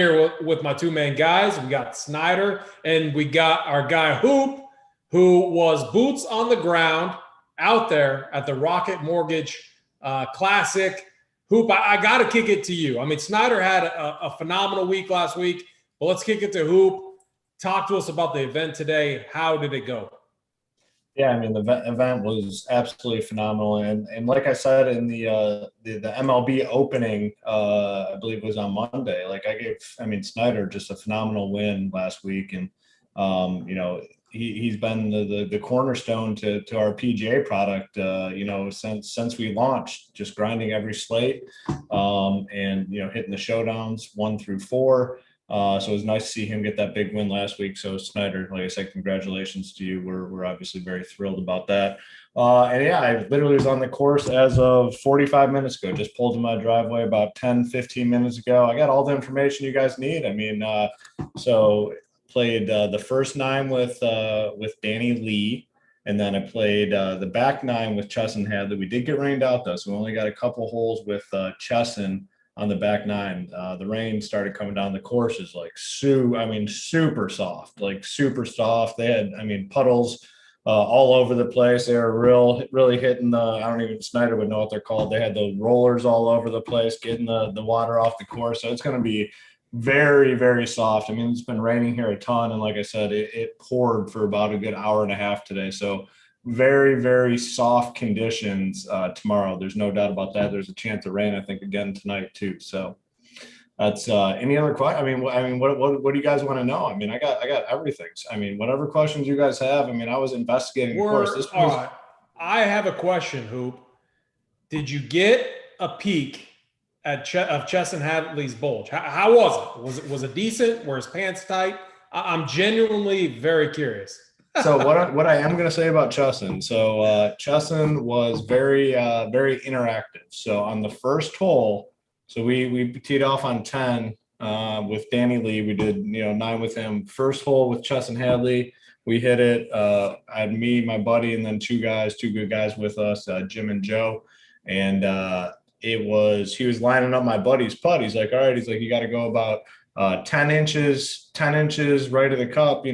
here with my two main guys. We got Snyder and we got our guy Hoop, who was boots on the ground out there at the Rocket Mortgage Classic. Hoop, I got to kick it to you. I mean, Snyder had a phenomenal week last week, but let's kick it to Hoop. Talk to us about the event today. How did it go? Yeah, I mean, the event was absolutely phenomenal. And like I said in the MLB opening, I believe it was on Monday, like I mean, Snyder just a phenomenal win last week. And, you know, he's been the cornerstone to our PGA product, you know, since we launched, just grinding every slate, and, you know, hitting the showdowns 1 through 4. So it was nice to see him get that big win last week. So Snyder, like I said, congratulations to you. We're obviously very thrilled about that. And yeah, I literally was on the course as of 45 minutes ago, just pulled in my driveway about 10, 15 minutes ago. I got all the information you guys need. I mean, so played the first 9 with Danny Lee. And then I played the back 9 with Chesson Hadley. We did get rained out though. So we only got a couple holes with Chesson on the back 9. The rain started coming down. The course is like super soft, like super soft. They had, I mean, puddles all over the place. They were really hitting I don't even, Snyder would know what they're called. They had the rollers all over the place, getting the water off the course. So it's going to be very, very soft. I mean, it's been raining here a ton. And like I said, it poured for about a good hour and a half today. So very, very soft conditions tomorrow. There's no doubt about that. There's a chance of rain, I think, again tonight too. So that's any other question. I mean, what do you guys want to know? I mean, I got everything. I mean, whatever questions you guys have. I mean, I was investigating. Of course, I have a question, Hoop. Did you get a peek at of Chesson Hadley's bulge? How was it? Was it decent? Were his pants tight? I'm genuinely very curious. So what I am going to say about Chesson. So Chesson was very interactive. So on the first hole, so we teed off on 10 with Danny Lee. We did 9 with him. First hole with Chesson Hadley, we hit it. I had me, my buddy, and then two good guys with us, Jim and Joe. And he was lining up my buddy's putt. He's like, all right. He's like, you got to go about 10 inches right of the cup,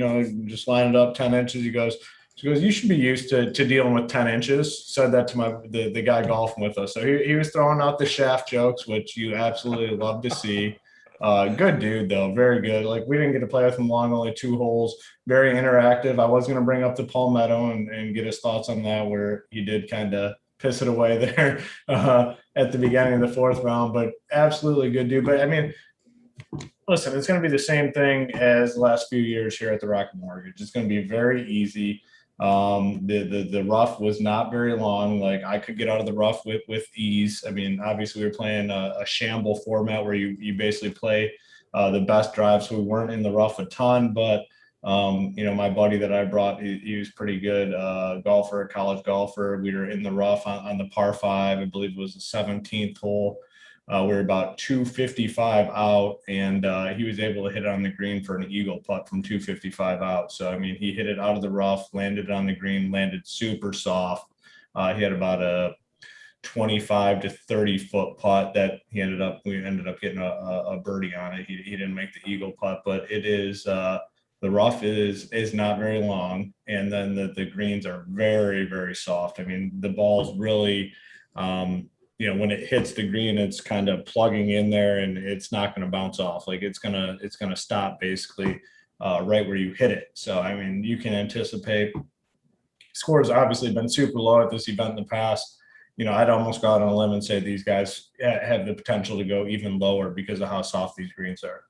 just line it up 10 inches. He goes, you should be used to dealing with 10 inches. Said that to the guy golfing with us. So he was throwing out the shaft jokes, which you absolutely love to see. Good dude though. Very good. Like, we didn't get to play with him long, only 2 holes, very interactive. I was going to bring up the Palmetto and get his thoughts on that, where he did kind of piss it away there at the beginning of the 4th round, but absolutely good dude. But I mean, listen, it's going to be the same thing as the last few years here at the Rocket Mortgage. It's going to be very easy. The rough was not very long. Like, I could get out of the rough with ease. I mean, obviously we were playing a shamble format where you basically play the best drive. So we weren't in the rough a ton, but my buddy that I brought, he was pretty good golfer, a college golfer. We were in the rough on the par 5. I believe it was the 17th hole. We were about 255 out, and he was able to hit it on the green for an eagle putt from 255 out. So, I mean, he hit it out of the rough, landed on the green, landed super soft. He had about a 25 to 30 foot putt that we ended up getting a birdie on it. He didn't make the eagle putt, but it is the rough is not very long, and then the greens are very, very soft. I mean, the ball's really when it hits the green, it's kind of plugging in there, and it's not going to bounce off. Like, it's gonna stop basically right where you hit it. So, I mean, you can anticipate scores obviously been super low at this event in the past. I'd almost go out on a limb and say these guys have the potential to go even lower because of how soft these greens are.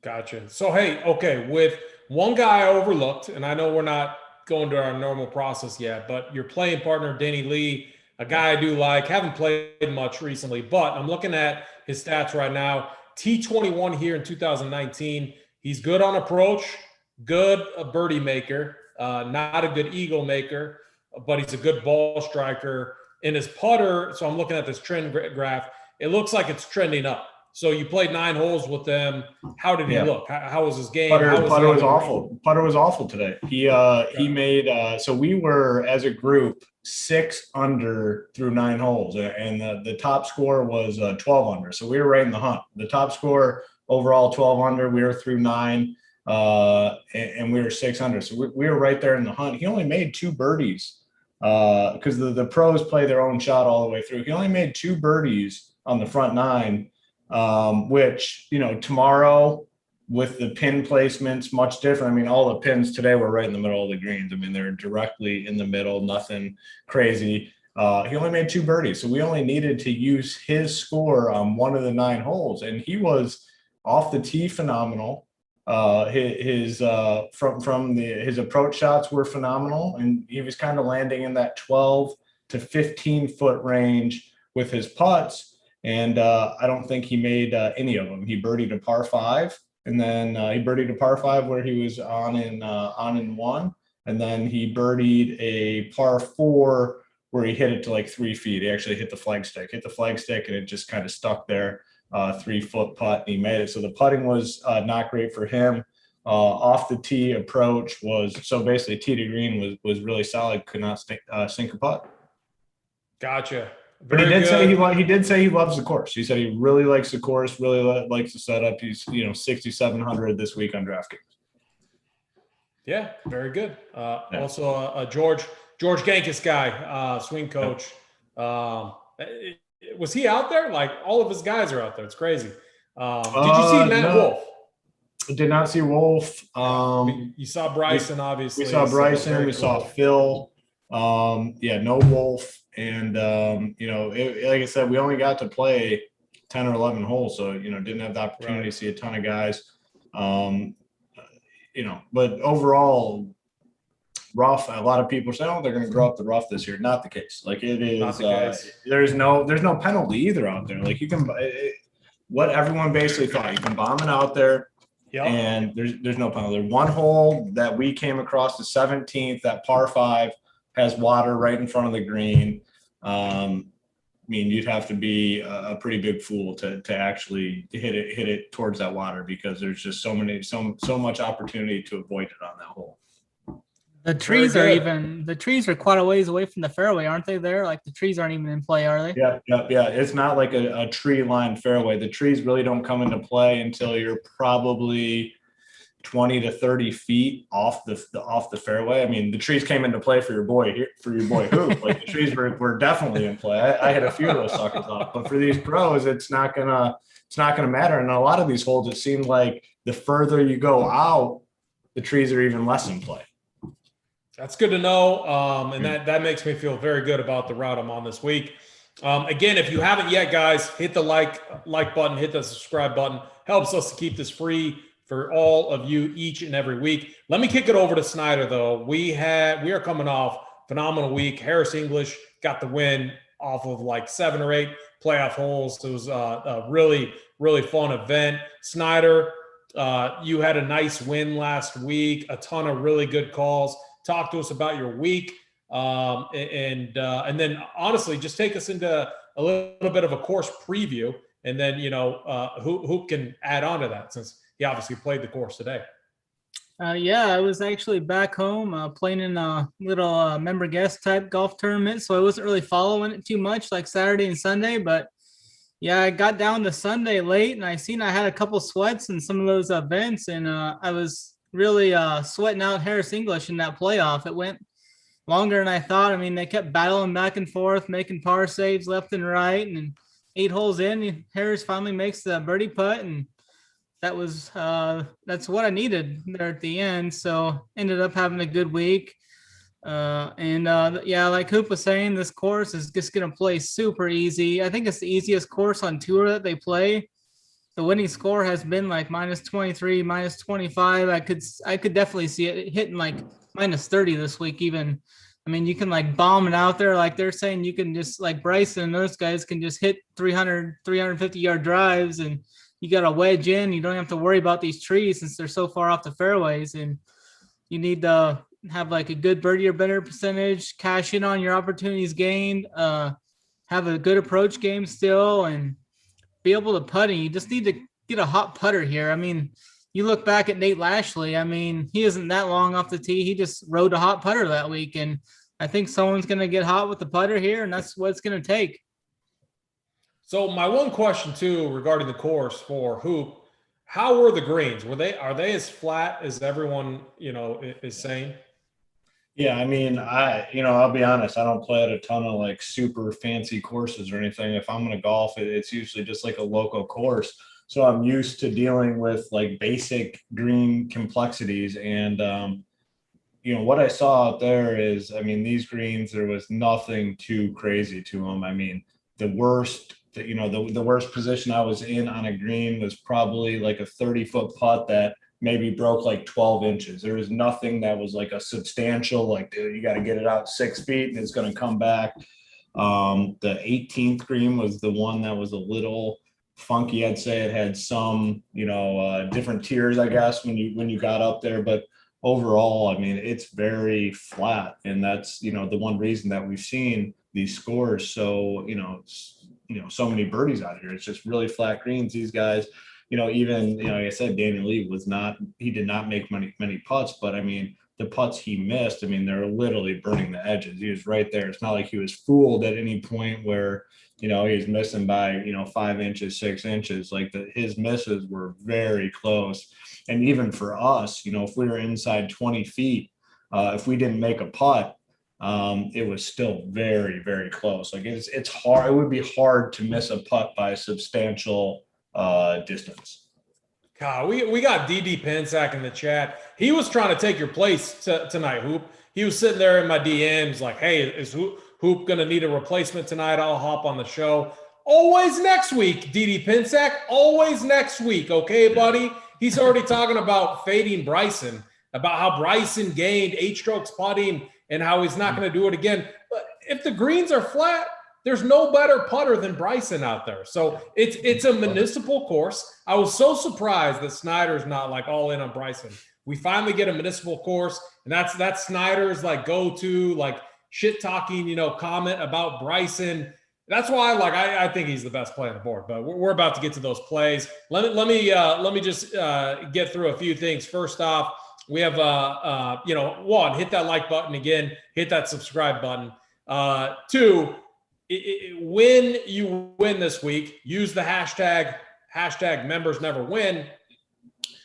Gotcha. So, hey, okay, with one guy I overlooked, and I know we're not going to our normal process yet, but your playing partner, Danny Lee, a guy I do like, haven't played much recently, but I'm looking at his stats right now. T21 here in 2019. He's good on approach, good a birdie maker, not a good eagle maker, but he's a good ball striker. In his putter, so I'm looking at this trend graph, it looks like it's trending up. So you played 9 holes with them. How did he look? How was his game? Putter was awful. Putter was awful today. He made so we were, as a group, 6 under through 9 holes, and the top score was 12 under. So we were right in the hunt. The top score overall 12 under. We were through 9, and we were 6 under. So we were right there in the hunt. He only made 2 birdies because the pros play their own shot all the way through. He only made 2 birdies on the front 9, which, tomorrow with the pin placements, much different. I mean, all the pins today were right in the middle of the greens. I mean, they're directly in the middle, nothing crazy. He only made 2 birdies. So we only needed to use his score on one of the 9 holes. And he was off the tee phenomenal. His approach shots were phenomenal, and he was kind of landing in that 12 to 15 foot range with his putts. And I don't think he made any of them. He birdied a par 5, and then he birdied a par 5 where he was on in 1, and then he birdied a par 4 where he hit it to like 3 feet. He actually hit the flagstick, and it just kind of stuck there. 3-foot putt, and he made it. So the putting was not great for him. Off the tee approach was, so basically tee to green was really solid. Could not sink a putt. Gotcha. But he did say he loves the course. He said he really likes the course, really likes the setup. He's 6,700 this week on DraftKings. Yeah, very good. Also, George Gankis guy, swing coach. Was he out there? Like, all of his guys are out there. It's crazy. Did you see Matt Wolff? Did not see Wolff. You saw Bryson, obviously. We saw Bryson. We saw Phil. No Wolff. And, like I said, we only got to play 10 or 11 holes. So, didn't have the opportunity to see a ton of guys. But overall, rough. A lot of people say, "Oh, they're going to grow up the rough this year." Not the case. Like, it is. There's no penalty either out there. Like, you can. What everyone basically thought, you can bomb it out there, and there's no penalty. One hole that we came across, the 17th, that par 5 has water right in front of the green. I mean, you'd have to be a pretty big fool to actually hit it towards that water, because there's just so much opportunity to avoid it on that hole. The trees are quite a ways away from the fairway, aren't they? There, like, the trees aren't even in play, are they? Yeah. It's not like a tree lined fairway. The trees really don't come into play until you're probably 20 to 30 feet off the fairway. I mean, the trees came into play for your boy Hoop. Like, the trees were definitely in play. I had a few of those suckers off, but for these pros, it's not gonna matter. And a lot of these holes, it seemed like the further you go out, the trees are even less in play. That's good to know. And that makes me feel very good about the route I'm on this week. Again, if you haven't yet, guys, hit the like button, hit the subscribe button. Helps us to keep this free for all of you each and every week. Let me kick it over to Snyder, though. We are coming off phenomenal week. Harris English got the win off of like 7 or 8 playoff holes. It was a really, really fun event. Snyder, you had a nice win last week, a ton of really good calls. Talk to us about your week, and then honestly, just take us into a little bit of a course preview, and then who can add on to that, since he obviously played the course today. I was actually back home playing in a little member guest type golf tournament, so I wasn't really following it too much like Saturday and Sunday. But yeah, I got down to Sunday late, and I had a couple sweats in some of those events, and I was really sweating out Harris English in that playoff. It went longer than I thought. I mean, they kept battling back and forth, making par saves left and right. And 8 holes in, Harris finally makes the birdie putt, and that's what I needed there at the end. So ended up having a good week. Like Hoop was saying, this course is just going to play super easy. I think it's the easiest course on tour that they play. The winning score has been like -23, -25. I could definitely see it hitting like -30 this week even. I mean, you can like bomb it out there. Like they're saying, you can just, like Bryson and those guys can just hit 300, 350-yard drives, and you got a wedge in. You don't have to worry about these trees since they're so far off the fairways, and you need to have like a good birdie or better percentage, cash in on your opportunities gained, have a good approach game still, and be able to putt. You just need to get a hot putter here. I mean, you look back at Nate Lashley. I mean, he isn't that long off the tee. He just rode a hot putter that week, and I think someone's going to get hot with the putter here, and that's what it's going to take. So my one question too regarding the course for Hoop, how were the greens? Are they as flat as everyone, is saying? Yeah, I mean, I'll be honest, I don't play at a ton of like super fancy courses or anything. If I'm going to golf, it's usually just like a local course. So I'm used to dealing with like basic green complexities. And, what I saw out there is, I mean, these greens, there was nothing too crazy to them. I mean, the worst, the worst position I was in on a green was probably like a 30-foot putt that maybe broke like 12 inches. There was nothing that was like a substantial, like, dude, you got to get it out 6 feet and it's going to come back. The 18th green was the one that was a little funky. I'd say it had some, different tiers, I guess, when you got up there. But overall, I mean, it's very flat. And that's, the one reason that we've seen these scores. So, so many birdies out here. It's just really flat greens. These guys, even, like I said, Daniel Lee he did not make many putts, but I mean, the putts he missed, I mean, they're literally burning the edges. He was right there. It's not like he was fooled at any point where, he was missing by, 5 inches, 6 inches. Like his misses were very close. And even for us, if we were inside 20 feet, if we didn't make a putt, it was still very, very close. Like it's hard. It would be hard to miss a putt by a substantial distance. God, we got DD Pensack in the chat. He was trying to take your place tonight, Hoop. He was sitting there in my DMs like, hey, is Hoop going to need a replacement tonight? I'll hop on the show. Always next week, DD Pensack. Always next week, okay, buddy? He's already talking about fading Bryson, about how Bryson gained 8 strokes putting and how he's not going to do it again. But if the greens are flat, there's no better putter than Bryson out there. So it's a municipal course. I was so surprised that Snyder's not like all in on Bryson. We finally get a municipal course, and that's Snyder's like go-to, like shit talking, comment about Bryson. That's why I think he's the best play on the board. But we're about to get to those plays. Let me just get through a few things. First off, we have one, hit that like button again, hit that subscribe button. 2, when you win this week, use the hashtag members never win.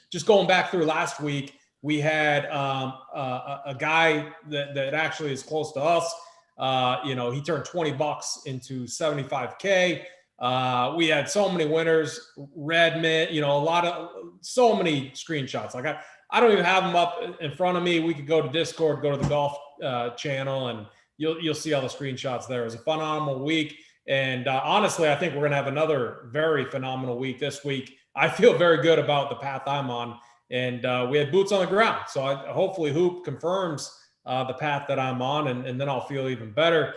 Just going back through last week, we had a guy that actually is close to us. He turned $20 into $75K. We had so many winners, Redmond, so many screenshots. Like I don't even have them up in front of me. We could go to Discord, go to the golf channel, and you'll see all the screenshots there. It was a phenomenal week. And honestly, I think we're going to have another very phenomenal week this week. I feel very good about the path I'm on. And we had boots on the ground. So hopefully Hoop confirms the path that I'm on, and then I'll feel even better.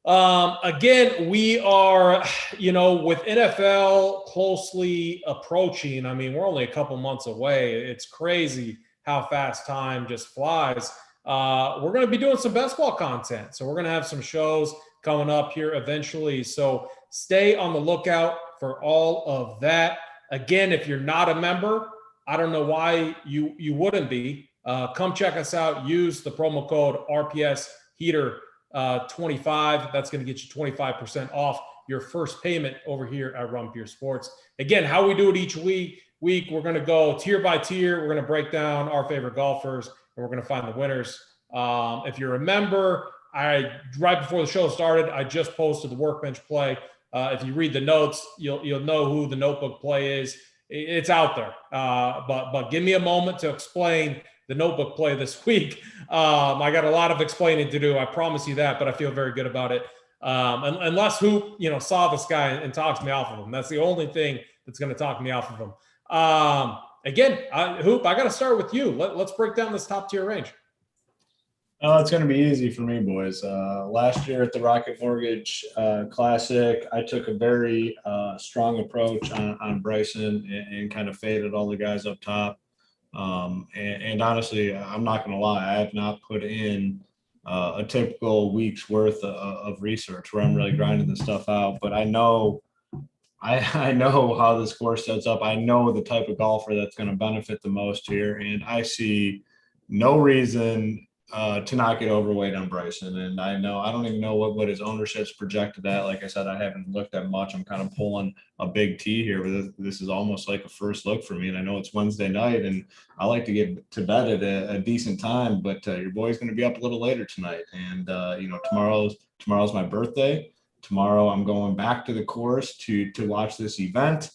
Again, we are, with NFL closely approaching. I mean, we're only a couple months away. It's crazy how fast time just flies. We're going to be doing some best ball content. So we're going to have some shows coming up here eventually. So stay on the lookout for all of that. Again, if you're not a member, I don't know why you wouldn't be. Come check us out. Use the promo code RPS Heater 25. That's going to get you 25% off your first payment over here at Rumpier Sports. Again, how we do it each week, we're going to go tier by tier. We're going to break down our favorite golfers, and we're going to find the winners. If you're a member, right before the show started, I just posted the workbench play. If you read the notes, you'll know who the notebook play is. It's out there. But give me a moment to explain the notebook play this week. I got a lot of explaining to do. I promise you that, but I feel very good about it. Unless Hoop, saw this guy and talks me off of him. That's the only thing that's going to talk me off of him. Again, Hoop, I got to start with you. Let's break down this top tier range. Oh, it's going to be easy for me, boys. Last year at the Rocket Mortgage Classic, I took a very strong approach on Bryson and kind of faded all the guys up top. And honestly, I'm not going to lie, I have not put in a typical week's worth of research where I'm really grinding this stuff out. But I know how this course sets up. I know the type of golfer that's going to benefit the most here, and I see no reason to not get overweight on Bryson. And I don't even know what his ownership's projected at. Like I said, I haven't looked at much. I'm kind of pulling a big T here, but this is almost like a first look for me. And I know it's Wednesday night, and I like to get to bed at a decent time, but your boy's going to be up a little later tonight. And, tomorrow's my birthday. Tomorrow I'm going back to the course to watch this event.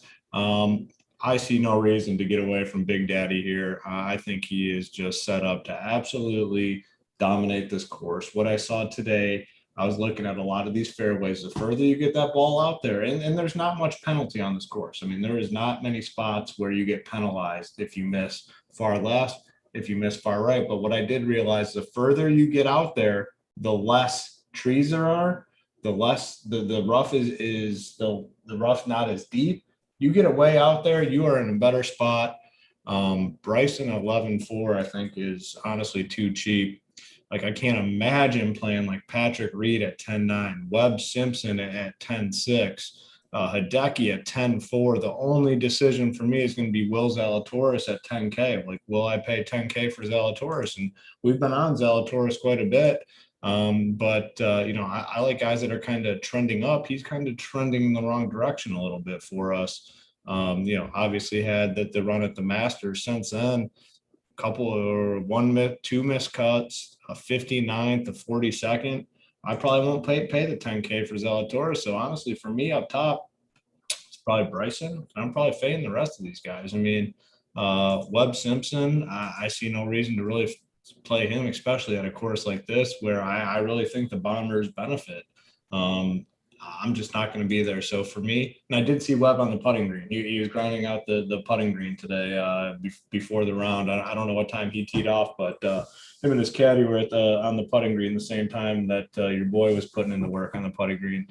I see no reason to get away from Big Daddy here. I think he is just set up to absolutely dominate this course. What I saw today, I was looking at a lot of these fairways. The further you get that ball out there, and there's not much penalty on this course. I mean, there is not many spots where you get penalized if you miss far left, if you miss far right. But what I did realize, the further you get out there, the less trees there are, the less the rough is the rough not as deep. You get it way out there, you are in a better spot. Bryson 11-4, I think, is honestly too cheap. Like, I can't imagine playing like Patrick Reed at 10-9, Webb Simpson at 10-6, Hideki at 10-4. The only decision for me is going to be Will Zalatoris at 10K. Like, will I pay 10K for Zalatoris? And we've been on Zalatoris quite a bit. I like guys that are kind of trending up. He's kind of trending in the wrong direction a little bit for us. Obviously had the run at the Masters. Since then, two missed cuts, a 59th, a 42nd. I probably won't pay the 10K for Zalatoris. So honestly, for me up top, it's probably Bryson. I'm probably fading the rest of these guys. I mean, Webb Simpson, I see no reason to really play him, especially at a course like this where I really think the Bombers benefit. I'm just not going to be there. So for me, and I did see Webb on the putting green. He was grinding out the putting green today before the round. I don't know what time he teed off, but him and his caddy were on the putting green the same time that your boy was putting in the work on the putting green.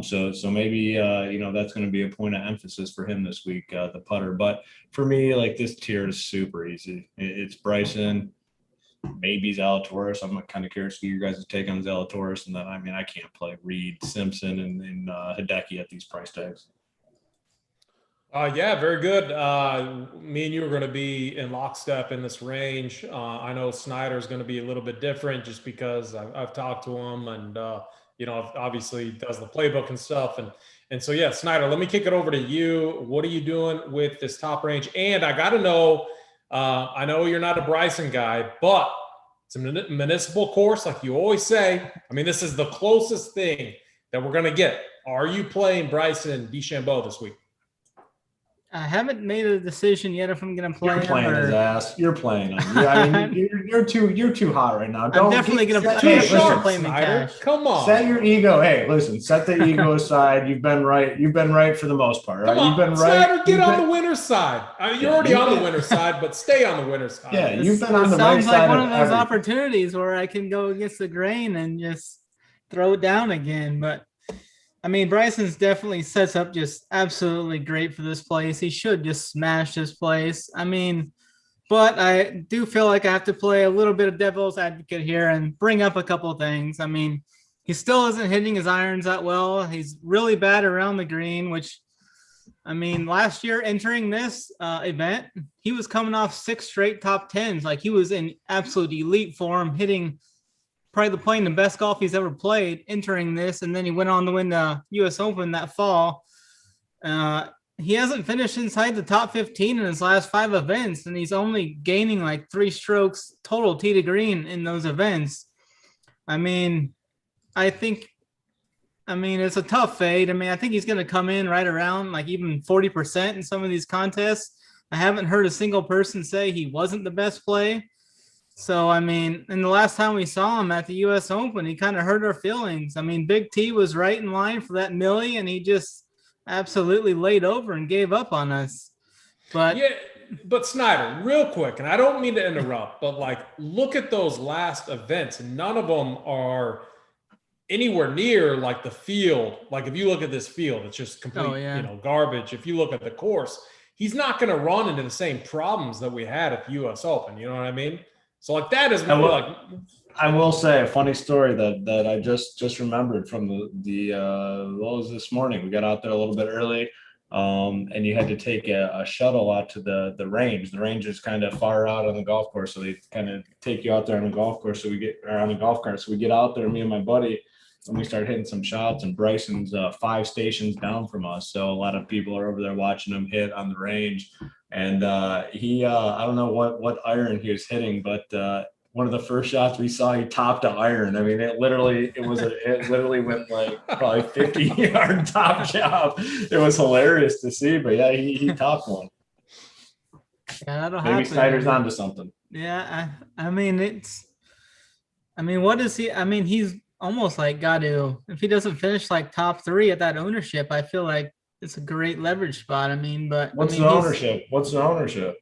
So maybe that's going to be a point of emphasis for him this week, the putter. But for me, like, this tier is super easy. It's Bryson, maybe Zalatoris. I'm kind of curious to get your guys' take on Zalatoris. And then, I mean, I can't play Reed, Simpson, and Hideki at these price tags. Yeah, very good. Me and you are going to be in lockstep in this range. I know Snyder's going to be a little bit different just because I've talked to him, and obviously does the playbook and stuff. And so, yeah, Snyder, let me kick it over to you. What are you doing with this top range? And I got to know, I know you're not a Bryson guy, but it's a municipal course, like you always say. I mean, this is the closest thing that we're going to get. Are you playing Bryson DeChambeau this week? I haven't made a decision yet if I'm going to play him. You're playing his ass. You're playing him. Yeah, I mean, you're too hot right now. I'm definitely going to play him in cash. Come on. Set your ego. Hey, listen, set the ego aside. You've been right. You've been right for the most part. Right? You've been right. Snyder, get on the winner's side. I mean, you're already on the winner's side, but stay on the winner's side. Yeah, you've been on the right side. Sounds like one of those opportunities where I can go against the grain and just throw it down again. But I mean, Bryson's definitely sets up just absolutely great for this place. He should just smash this place. I mean, but I do feel like I have to play a little bit of devil's advocate here and bring up a couple of things. I mean, he still isn't hitting his irons that well. He's really bad around the green, which, I mean, last year entering this event, he was coming off 6 straight top 10s. Like, he was in absolute elite form, hitting probably playing the best golf he's ever played entering this. And then he went on to win the US Open that fall. He hasn't finished inside the top 15 in his last 5 events, and he's only gaining like 3 strokes total tee to green in those events. I mean, it's a tough fade. I mean, I think he's going to come in right around like even 40% in some of these contests. I haven't heard a single person say he wasn't the best play. So, I mean, and the last time we saw him at the US Open, he kind of hurt our feelings. I mean, Big T was right in line for that milli, and he just absolutely laid over and gave up on us. But yeah, but Snyder, real quick, and I don't mean to interrupt, but like, look at those last events. None of them are anywhere near like the field. Like, if you look at this field, it's just complete, garbage. If you look at the course, he's not going to run into the same problems that we had at the US Open. You know what I mean? So like, that is more like. I will say a funny story that I just remembered from the what was this morning. We got out there a little bit early. and you had to take a shuttle out to the range. The range is kind of far out on the golf course, so they kind of take you out there on the golf course. So we get on the golf cart. So we get out there, me and my buddy, and we start hitting some shots. And Bryson's 5 stations down from us, so a lot of people are over there watching him hit on the range. And he, I don't know what iron he was hitting, but one of the first shots we saw, he topped an iron. I mean, it literally went like probably 50-yard top job. It was hilarious to see, but yeah, he topped one. Yeah, that'll Maybe happen. Snyder's onto something. Yeah, I mean, what is he? I mean, he's almost like got to, if he doesn't finish like top 3 at that ownership, I feel like it's a great leverage spot. I mean, but What's the ownership?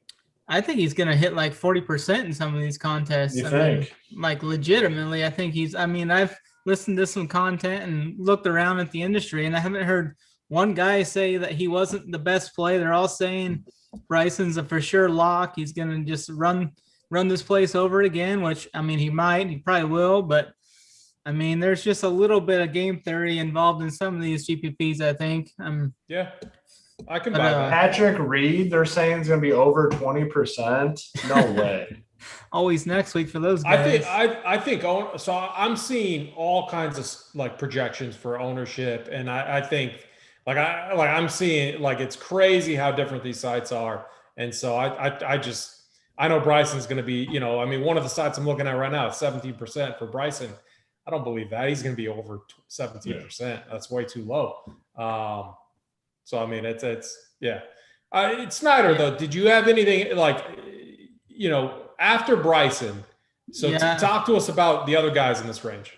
I think he's going to hit like 40% in some of these contests. You think? Like legitimately, I think I've listened to some content and looked around at the industry, and I haven't heard one guy say that he wasn't the best play. They're all saying Bryson's a for sure lock. He's going to just run this place over again, which, I mean, he probably will, but I mean, there's just a little bit of game theory involved in some of these GPPs, I think. Yeah. I can buy that. Patrick Reed, they're saying is going to be over 20%. No way. Always next week for those guys. I think so. I'm seeing all kinds of like projections for ownership, and I think I'm seeing like it's crazy how different these sites are, and so I know Bryson's going to be, I mean, one of the sites I'm looking at right now is 17% for Bryson. I don't believe that he's going to be over 17%. Yeah. That's way too low. So, I mean, it's Snyder, though. Did you have anything like, after Bryson? So talk to us about the other guys in this range.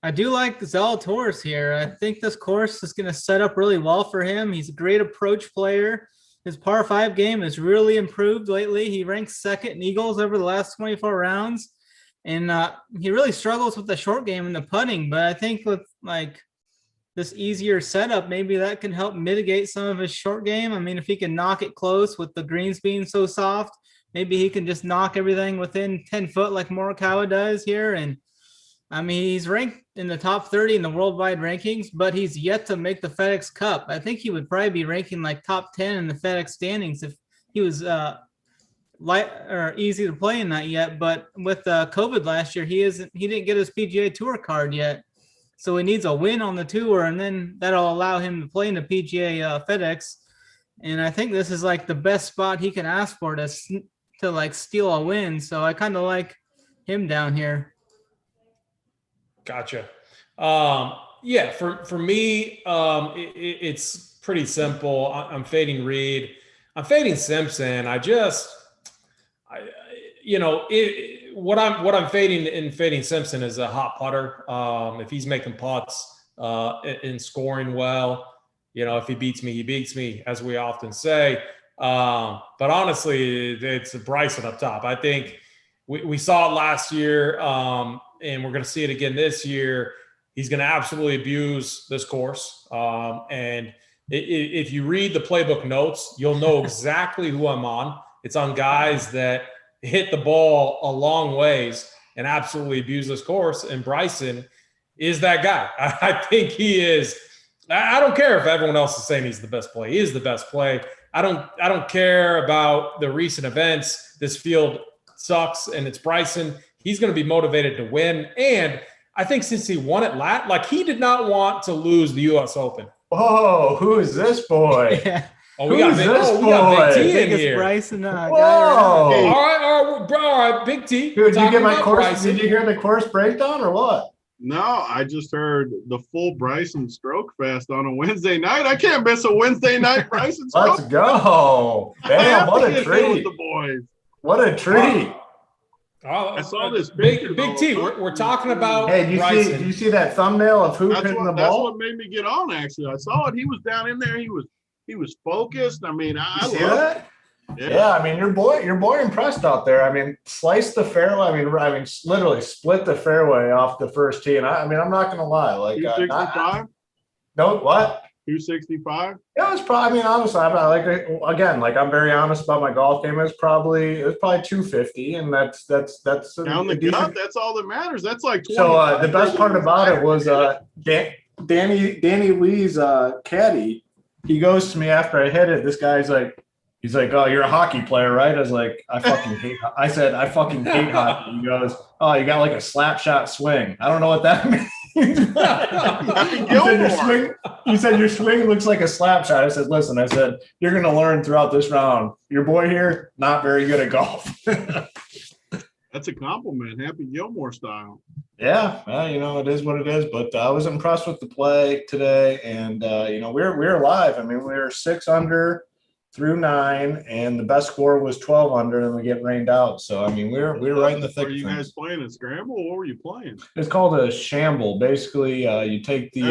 I do like Zalatoris here. I think this course is going to set up really well for him. He's a great approach player. His par 5 game has really improved lately. He ranks 2nd in eagles over the last 24 rounds. And he really struggles with the short game and the putting. But I think with like this easier setup, maybe that can help mitigate some of his short game. I mean, if he can knock it close with the greens being so soft, maybe he can just knock everything within 10 foot like Morikawa does here. And I mean, he's ranked in the top 30 in the worldwide rankings, but he's yet to make the FedEx Cup. I think he would probably be ranking like top 10 in the FedEx standings if he was light or easy to play in that yet. But with COVID last year, he didn't get his PGA Tour card yet. So he needs a win on the tour, and then that'll allow him to play in the PGA FedEx. And I think this is like the best spot he can ask for to like steal a win. So I kind of like him down here. Gotcha. For me, it's pretty simple. I'm fading Reed. I'm fading Simpson. What I'm fading Simpson is a hot putter. If he's making putts and scoring well, if he beats me, he beats me, as we often say. But honestly, it's Bryson up top. I think we saw it last year, and we're going to see it again this year. He's going to absolutely abuse this course. And if you read the playbook notes, you'll know exactly who I'm on. It's on guys that hit the ball a long ways and absolutely abuse this course. And Bryson is that guy. I think he is. I don't care if everyone else is saying he's the best play. He is the best play. I don't care about the recent events. This field sucks, and it's Bryson. He's going to be motivated to win. And I think since he won it he did not want to lose the U.S. Open. Oh, who is this boy? Yeah. Oh, we got Big T in here. Bryson, guy Whoa! All right, Big T. Dude, did you get my course? Bryson. Did you hear the course breakdown or what? No, I just heard the full Bryson stroke fest on a Wednesday night. I can't miss a Wednesday night Bryson stroke. Let's go. Damn, what a treat. The boys. What a treat. I saw this Big T. We're talking about. Hey, do you see that thumbnail of who hitting the ball? That's what made me get on. Actually, I saw it. He was down in there. He was focused. I mean, I see that. Yeah, I mean, your boy impressed out there. I mean, sliced the fairway. I mean, literally split the fairway off the first tee. And I mean, I'm not gonna lie. Like, 265. No, what? 265. Yeah, it was probably. I mean, honestly, I'm very honest about my golf game. It was probably 250, and that's down the gut. That's all that matters. That's like 20. So the best part about it was Danny Lee's caddy he goes to me after I hit it. This guy's like, he's like, "Oh, you're a hockey player, right?" I was like, I fucking hate hockey. He goes, "Oh, you got like a slap shot swing." I don't know what that means. He said your swing looks like a slap shot. I said, "Listen," I said, "you're going to learn throughout this round. Your boy here, not very good at golf." That's a compliment. Happy Gilmore style. Yeah, well, it is what it is. But I was impressed with the play today, and we're live. I mean, we were 6 under through 9, and the best score was 12 under, and we get rained out. So I mean, we're right in the thick. Are you guys playing a scramble? What were you playing? It's called a shamble. Basically, you take the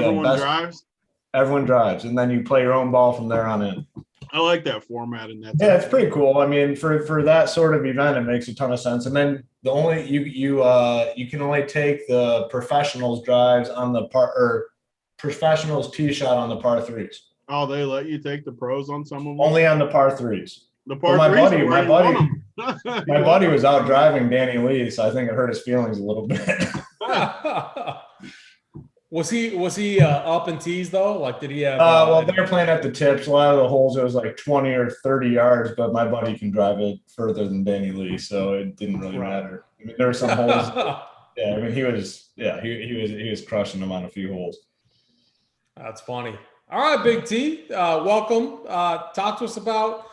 everyone drives, and then you play your own ball from there on in. I like that format in that. Yeah, it's pretty cool. I mean, for that sort of event, it makes a ton of sense. And then you can only take the professionals drives on the professionals tee shot on the par 3s. Oh, they let you take the pros on some of them? Only on the par 3s. The par 3s. My buddy was out driving Danny Lee, so I think it hurt his feelings a little bit. Was he up in tees though? Like, did he have? Well, they were playing at the tips. A lot of the holes, it was like 20 or 30 yards, but my buddy can drive it further than Danny Lee, so it didn't really matter. I mean, there were some holes. Yeah, I mean, he was crushing them on a few holes. That's funny. All right, Big T, welcome. Talk to us about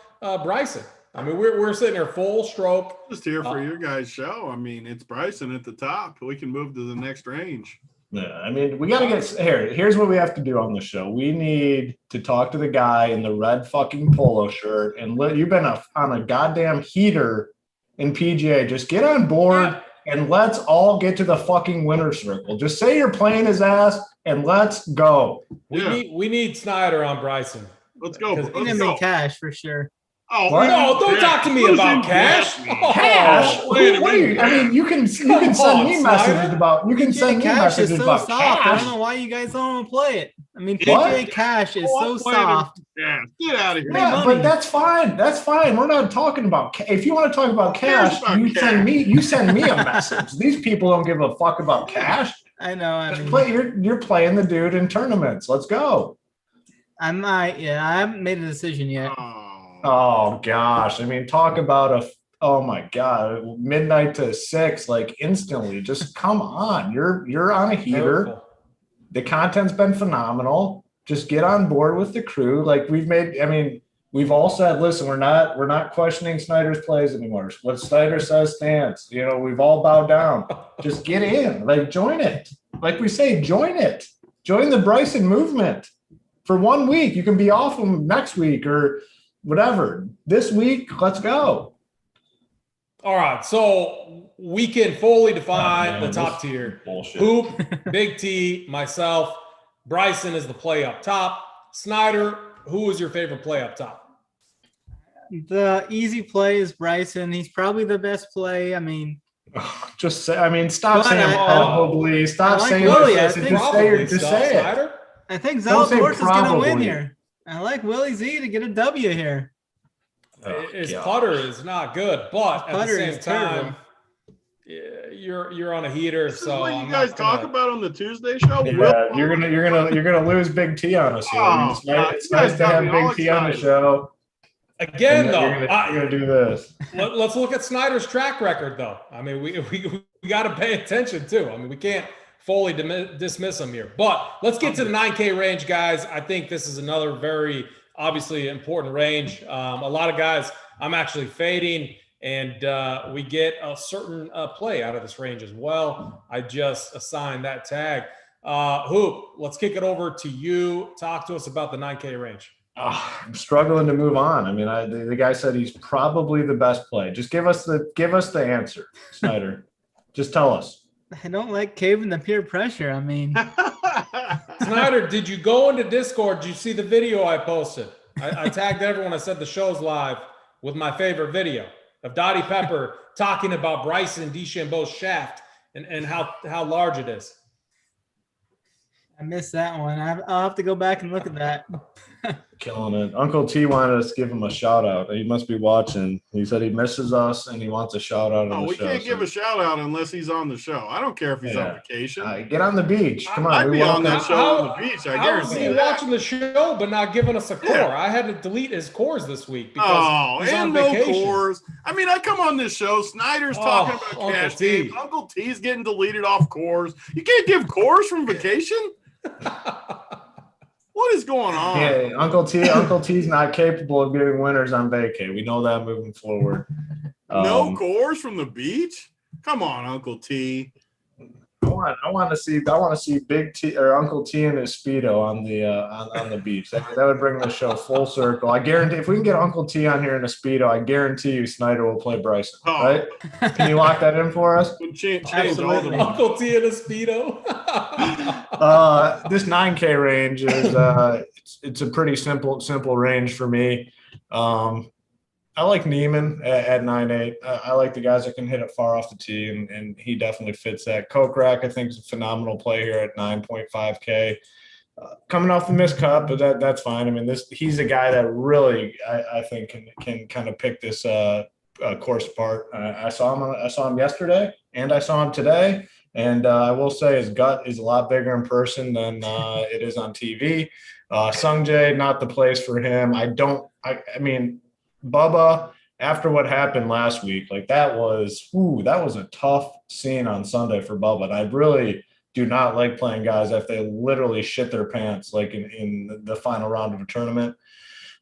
Bryson. I mean, we're sitting here full stroke. Just here for your guys' show. I mean, it's Bryson at the top. We can move to the next range. Yeah, I mean, we got to get here. Here's what we have to do on the show. We need to talk to the guy in the red fucking polo shirt. And you've been on a goddamn heater in PGA. Just get on board and let's all get to the fucking winner's circle. Just say you're playing his ass and let's go. We need Snyder on Bryson. Let's go. He's gonna make cash for sure. Oh no! Don't talk to me about cash. Cash? What are you? I mean, you can send me messages about. You can send me messages about cash. I don't know why you guys don't want to play it. I mean, PGA cash is so soft. Yeah, get out of here. Yeah, but that's fine. That's fine. We're not talking about. If you want to talk about cash, send me a message. These people don't give a fuck about cash. I know. I mean, you're playing the dude in tournaments. Let's go. I haven't made a decision yet. Oh gosh, I mean, talk about oh my god, midnight to 6, like instantly. Just come on, you're on a heater. Beautiful. The content's been phenomenal. Just get on board with the crew. Like we've all said, listen, we're not questioning Snyder's plays anymore. What Snyder says stands. We've all bowed down. Just get in, like join it. Like we say, join it. Join the Bryson movement. For 1 week, you can be off them next week or whatever. This week, let's go. All right, so we can fully define the top tier. Bullshit. Hoop, Big T, myself. Bryson is the play up top. Snyder, who is your favorite play up top? The easy play is Bryson. He's probably the best play. I mean, just say. I mean, stop saying probably. Stop saying Willie. Just say it. Snyder? I think Zalatoris is going to win here. I like Willie Z to get a W here. His putter is not good, but at the same time, you're on a heater. This so is what you guys talk about on the Tuesday show. Yeah, you're gonna lose Big T on us here. It's nice to have Big T on the show. Again, you're gonna do this. Let's look at Snyder's track record, though. I mean, we got to pay attention too. I mean, we can't fully dismiss him here. But let's get to the 9K range, guys. I think this is another very obviously important range. A lot of guys I'm actually fading, and we get a certain play out of this range as well. I just assigned that tag. Hoop, let's kick it over to you. Talk to us about the 9K range. I'm struggling to move on. I mean, the guy said he's probably the best play. Just give us the answer, Snyder. Just tell us. I don't like caving the peer pressure. I mean, Snyder, did you go into Discord? Did you see the video I posted? I tagged everyone. I said the show's live with my favorite video of Dottie Pepper talking about Bryson DeChambeau's shaft and how large it is. I missed that one. I'll have to go back and look at that. Killing it. Uncle T wanted us to give him a shout out. He must be watching. He said he misses us and he wants a shout out on the we show. can't give a shout out unless he's on the show. I don't care if he's on vacation. Get on the beach. Come on. I'd be on that show on the beach. I guarantee he that. watching the show but not giving us a core? Yeah. I had to delete his cores this week because he's on no vacation. Cores. I mean, I come on this show. Snyder's talking about cash games. Uncle T's getting deleted off cores. You can't give cores from vacation? What is going on? Yeah, Uncle T's not capable of giving winners on vacay. We know that moving forward. No cores from the beach? Come on, Uncle T. I want to see Big T or Uncle T in his Speedo on the beach. That would bring the show full circle. I guarantee if we can get Uncle T on here in a Speedo, I guarantee you Snyder will play Bryson. Right? Can you lock that in for us? Uncle T in a Speedo. This 9K range is it's a pretty simple range for me. I like Neiman at 9.8. I like the guys that can hit it far off the tee, and he definitely fits that. Kokrak, I think, is a phenomenal play here at 9.5K. Coming off the missed cut, but that's fine. I mean, he's a guy that really I think can kind of pick this course apart. I saw him yesterday, and I saw him today, and I will say his gut is a lot bigger in person than it is on TV. Sungjae, not the place for him. I mean. Bubba, after what happened last week, like that was a tough scene on Sunday for Bubba. And I really do not like playing guys if they literally shit their pants like in the final round of a tournament.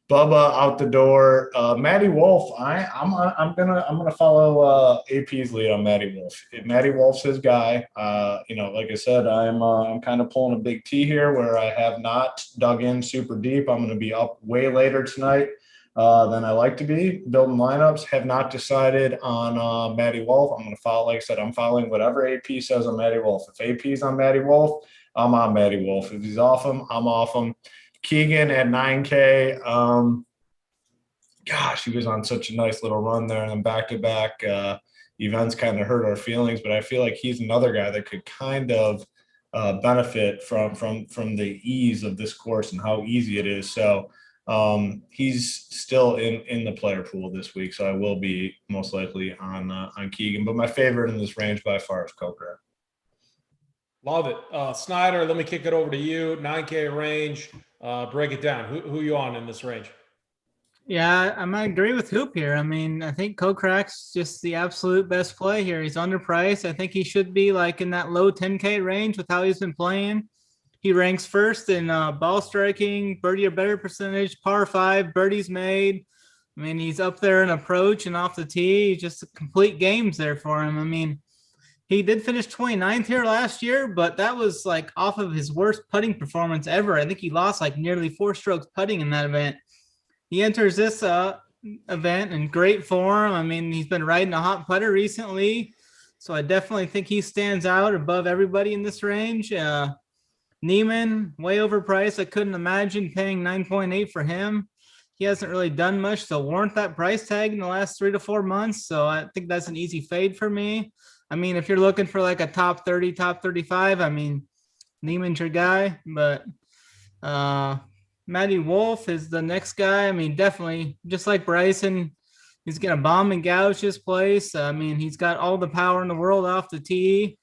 Bubba out the door. Matty Wolff, I'm gonna follow AP's lead on Matty Wolff. Matty Wolff's his guy. Like I said, I'm kind of pulling a big T here where I have not dug in super deep. I'm gonna be up way later tonight than I like to be building lineups. Have not decided on Matty Wolff. I'm going to follow, like I said, I'm following whatever AP says on Matty Wolff. If AP's on Matty Wolff, I'm on Matty Wolff. If he's off him, I'm off him. Keegan at 9K. He was on such a nice little run there, and then back-to-back events kind of hurt our feelings, but I feel like he's another guy that could kind of benefit from the ease of this course and how easy it is. So he's still in the player pool this week, so I will be most likely on Keegan. But my favorite in this range by far is Kokrak. Love it. Snyder, let me kick it over to you. 9K range. Break it down. Who you on in this range? Yeah, I might agree with Hoop here. I mean, I think Kokrak's just the absolute best play here. He's underpriced. I think he should be like in that low 10K range with how he's been playing. He ranks first in ball striking, birdie or better percentage, par 5, birdies made. I mean, he's up there in approach and off the tee. Just complete games there for him. I mean, he did finish 29th here last year, but that was like off of his worst putting performance ever. I think he lost like nearly 4 strokes putting in that event. He enters this event in great form. I mean, he's been riding a hot putter recently, so I definitely think he stands out above everybody in this range. Neiman, way overpriced. I couldn't imagine paying 9.8 for him. He hasn't really done much to warrant that price tag in the last 3 to 4 months. So I think that's an easy fade for me. I mean, if you're looking for like a top 30, top 35, I mean, Neiman's your guy. But Matty Wolff is the next guy. I mean, definitely, just like Bryson, he's going to bomb and gouge his place. I mean, he's got all the power in the world off the tee.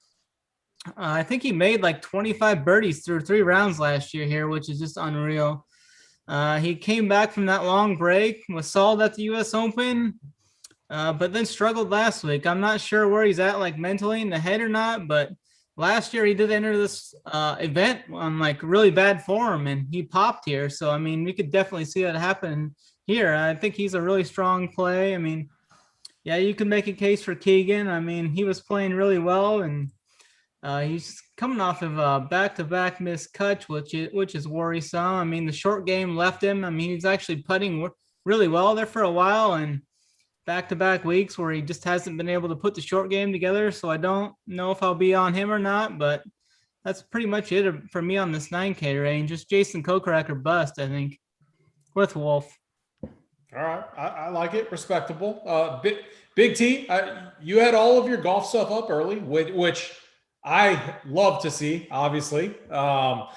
I think he made like 25 birdies through 3 rounds last year here, which is just unreal. He came back from that long break, was solid at the U.S. Open, but then struggled last week. I'm not sure where he's at, like mentally in the head or not, but last year he did enter this event on like really bad form, and he popped here. So, I mean, we could definitely see that happen here. I think he's a really strong play. I mean, yeah, you can make a case for Keegan. I mean, he was playing really well, and he's coming off of a back-to-back missed cut, which is worrisome. I mean, the short game left him. I mean, he's actually putting really well there for a while, and back-to-back weeks where he just hasn't been able to put the short game together. So I don't know if I'll be on him or not, but that's pretty much it for me on this 9K range. Just Jason Kokrak or bust, I think, with Wolff. All right. I like it. Respectable. Big T, you had all of your golf stuff up early, which I love to see, obviously. Talk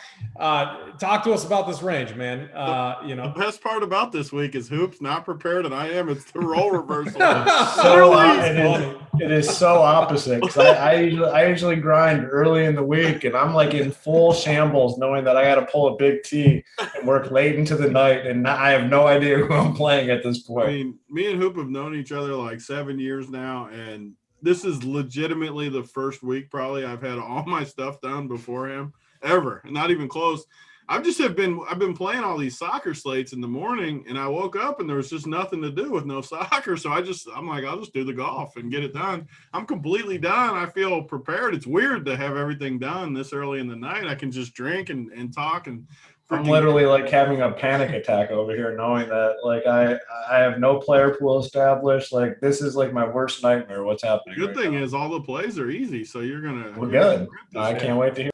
to us about this range, man. The best part about this week is Hoop's not prepared, and I am. It's the role reversal. It is so opposite because I usually grind early in the week, and I'm like in full shambles, knowing that I got to pull a big T and work late into the night, and I have no idea who I'm playing at this point. I mean, me and Hoop have known each other like 7 years now, and this is legitimately the first week probably I've had all my stuff done before him ever, not even close. I've been playing all these soccer slates in the morning, and I woke up and there was just nothing to do with no soccer. So I'm like, I'll just do the golf and get it done. I'm completely done. I feel prepared. It's weird to have everything done this early in the night. I can just drink and talk and I'm literally like having a panic attack over here, knowing that like I have no player pool established. Like this is like my worst nightmare. What's happening? Good thing is all the plays are easy, so we're good. I can't wait to hear.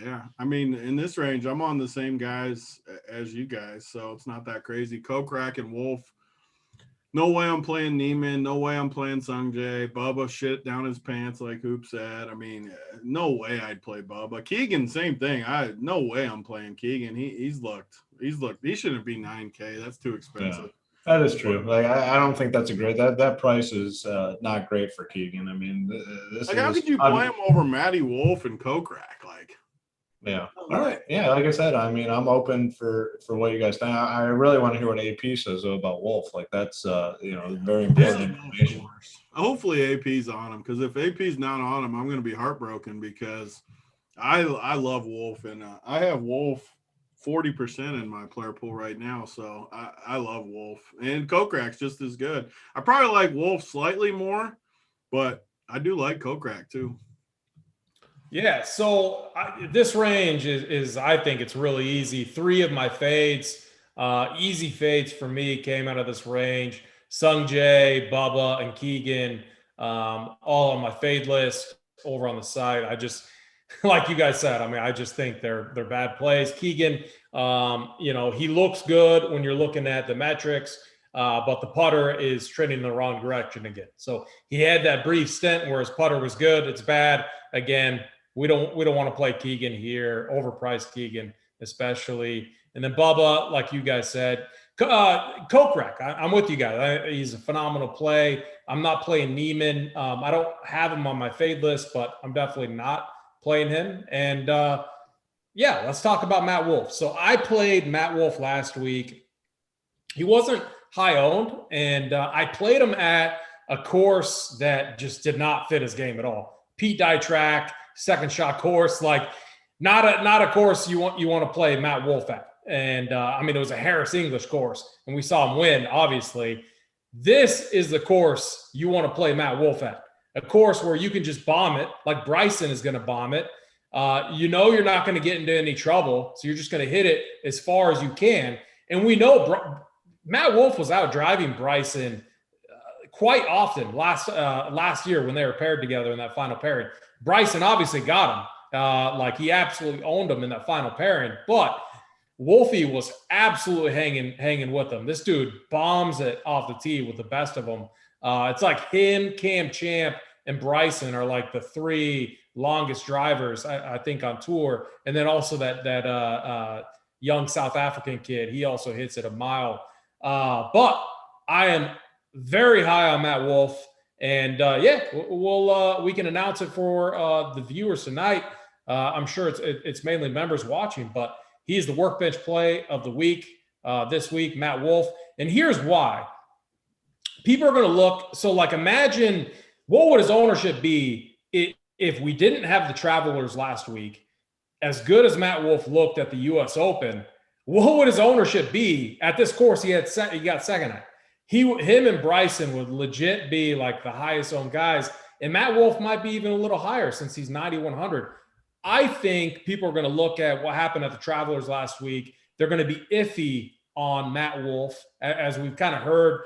Yeah, I mean, in this range, I'm on the same guys as you guys, so it's not that crazy. Kokrak and Wolff. No way I'm playing Neiman. No way I'm playing Sungjae. Bubba shit down his pants, like Hoop said. I mean, no way I'd play Bubba. Keegan, same thing. No way I'm playing Keegan. He shouldn't be 9K. That's too expensive. Yeah, that is true. Like I don't think that's a great. That price is not great for Keegan. I mean, how could you play him over Matty Wolff and Kokrak? Like. Yeah. All right. Yeah. Like I said, I mean, I'm open for what you guys think. I really want to hear what AP says about Wolff. Like that's very important information. Hopefully AP's on him, because if AP's not on him, I'm going to be heartbroken because I love Wolff, and I have Wolff 40% in my player pool right now. So I love Wolff, and Kokrak's just as good. I probably like Wolff slightly more, but I do like Kokrak too. Yeah, so this range is I think it's really easy. 3 of my fades, easy fades for me came out of this range. Sungjae, Bubba, and Keegan, all on my fade list over on the side. I just, like you guys said, I mean, I just think they're bad plays. Keegan, he looks good when you're looking at the metrics, but the putter is trending in the wrong direction again. So he had that brief stint where his putter was good. It's bad again. We don't want to play Keegan here, overpriced Keegan especially. And then Bubba, like you guys said, Kokrak, I'm with you guys. He's a phenomenal play. I'm not playing Neiman. I don't have him on my fade list, but I'm definitely not playing him. And let's talk about Matt Wolff. So I played Matt Wolff last week. He wasn't high owned, and I played him at a course that just did not fit his game at all. Pete Dye track, second shot course, like not a course you want to play Matt Wolff at. And it was a Harris English course, and we saw him win. Obviously, this is the course you want to play Matt Wolff at. A course where you can just bomb it, like Bryson is going to bomb it. You're not going to get into any trouble, so you're just going to hit it as far as you can. And we know Matt Wolff was out driving Bryson quite often last year when they were paired together in that final pairing. Bryson obviously got him. He absolutely owned him in that final pairing. But Wolfie was absolutely hanging with him. This dude bombs it off the tee with the best of them. It's like him, Cam Champ, and Bryson are like the 3 longest drivers, I think, on tour. And then also that young South African kid, he also hits it a mile. But I am very high on Matt Wolff. And we can announce it for the viewers tonight. I'm sure it's mainly members watching, but he's the workbench play of the week this week, Matt Wolff. And here's why. People are going to look. So, imagine what would his ownership be if we didn't have the Travelers last week? As good as Matt Wolff looked at the U.S. Open, what would his ownership be at this course? He got second at. Him and Bryson would legit be like the highest owned guys. And Matt Wolff might be even a little higher since he's 9,100. I think people are going to look at what happened at the Travelers last week. They're going to be iffy on Matt Wolff, as we've kind of heard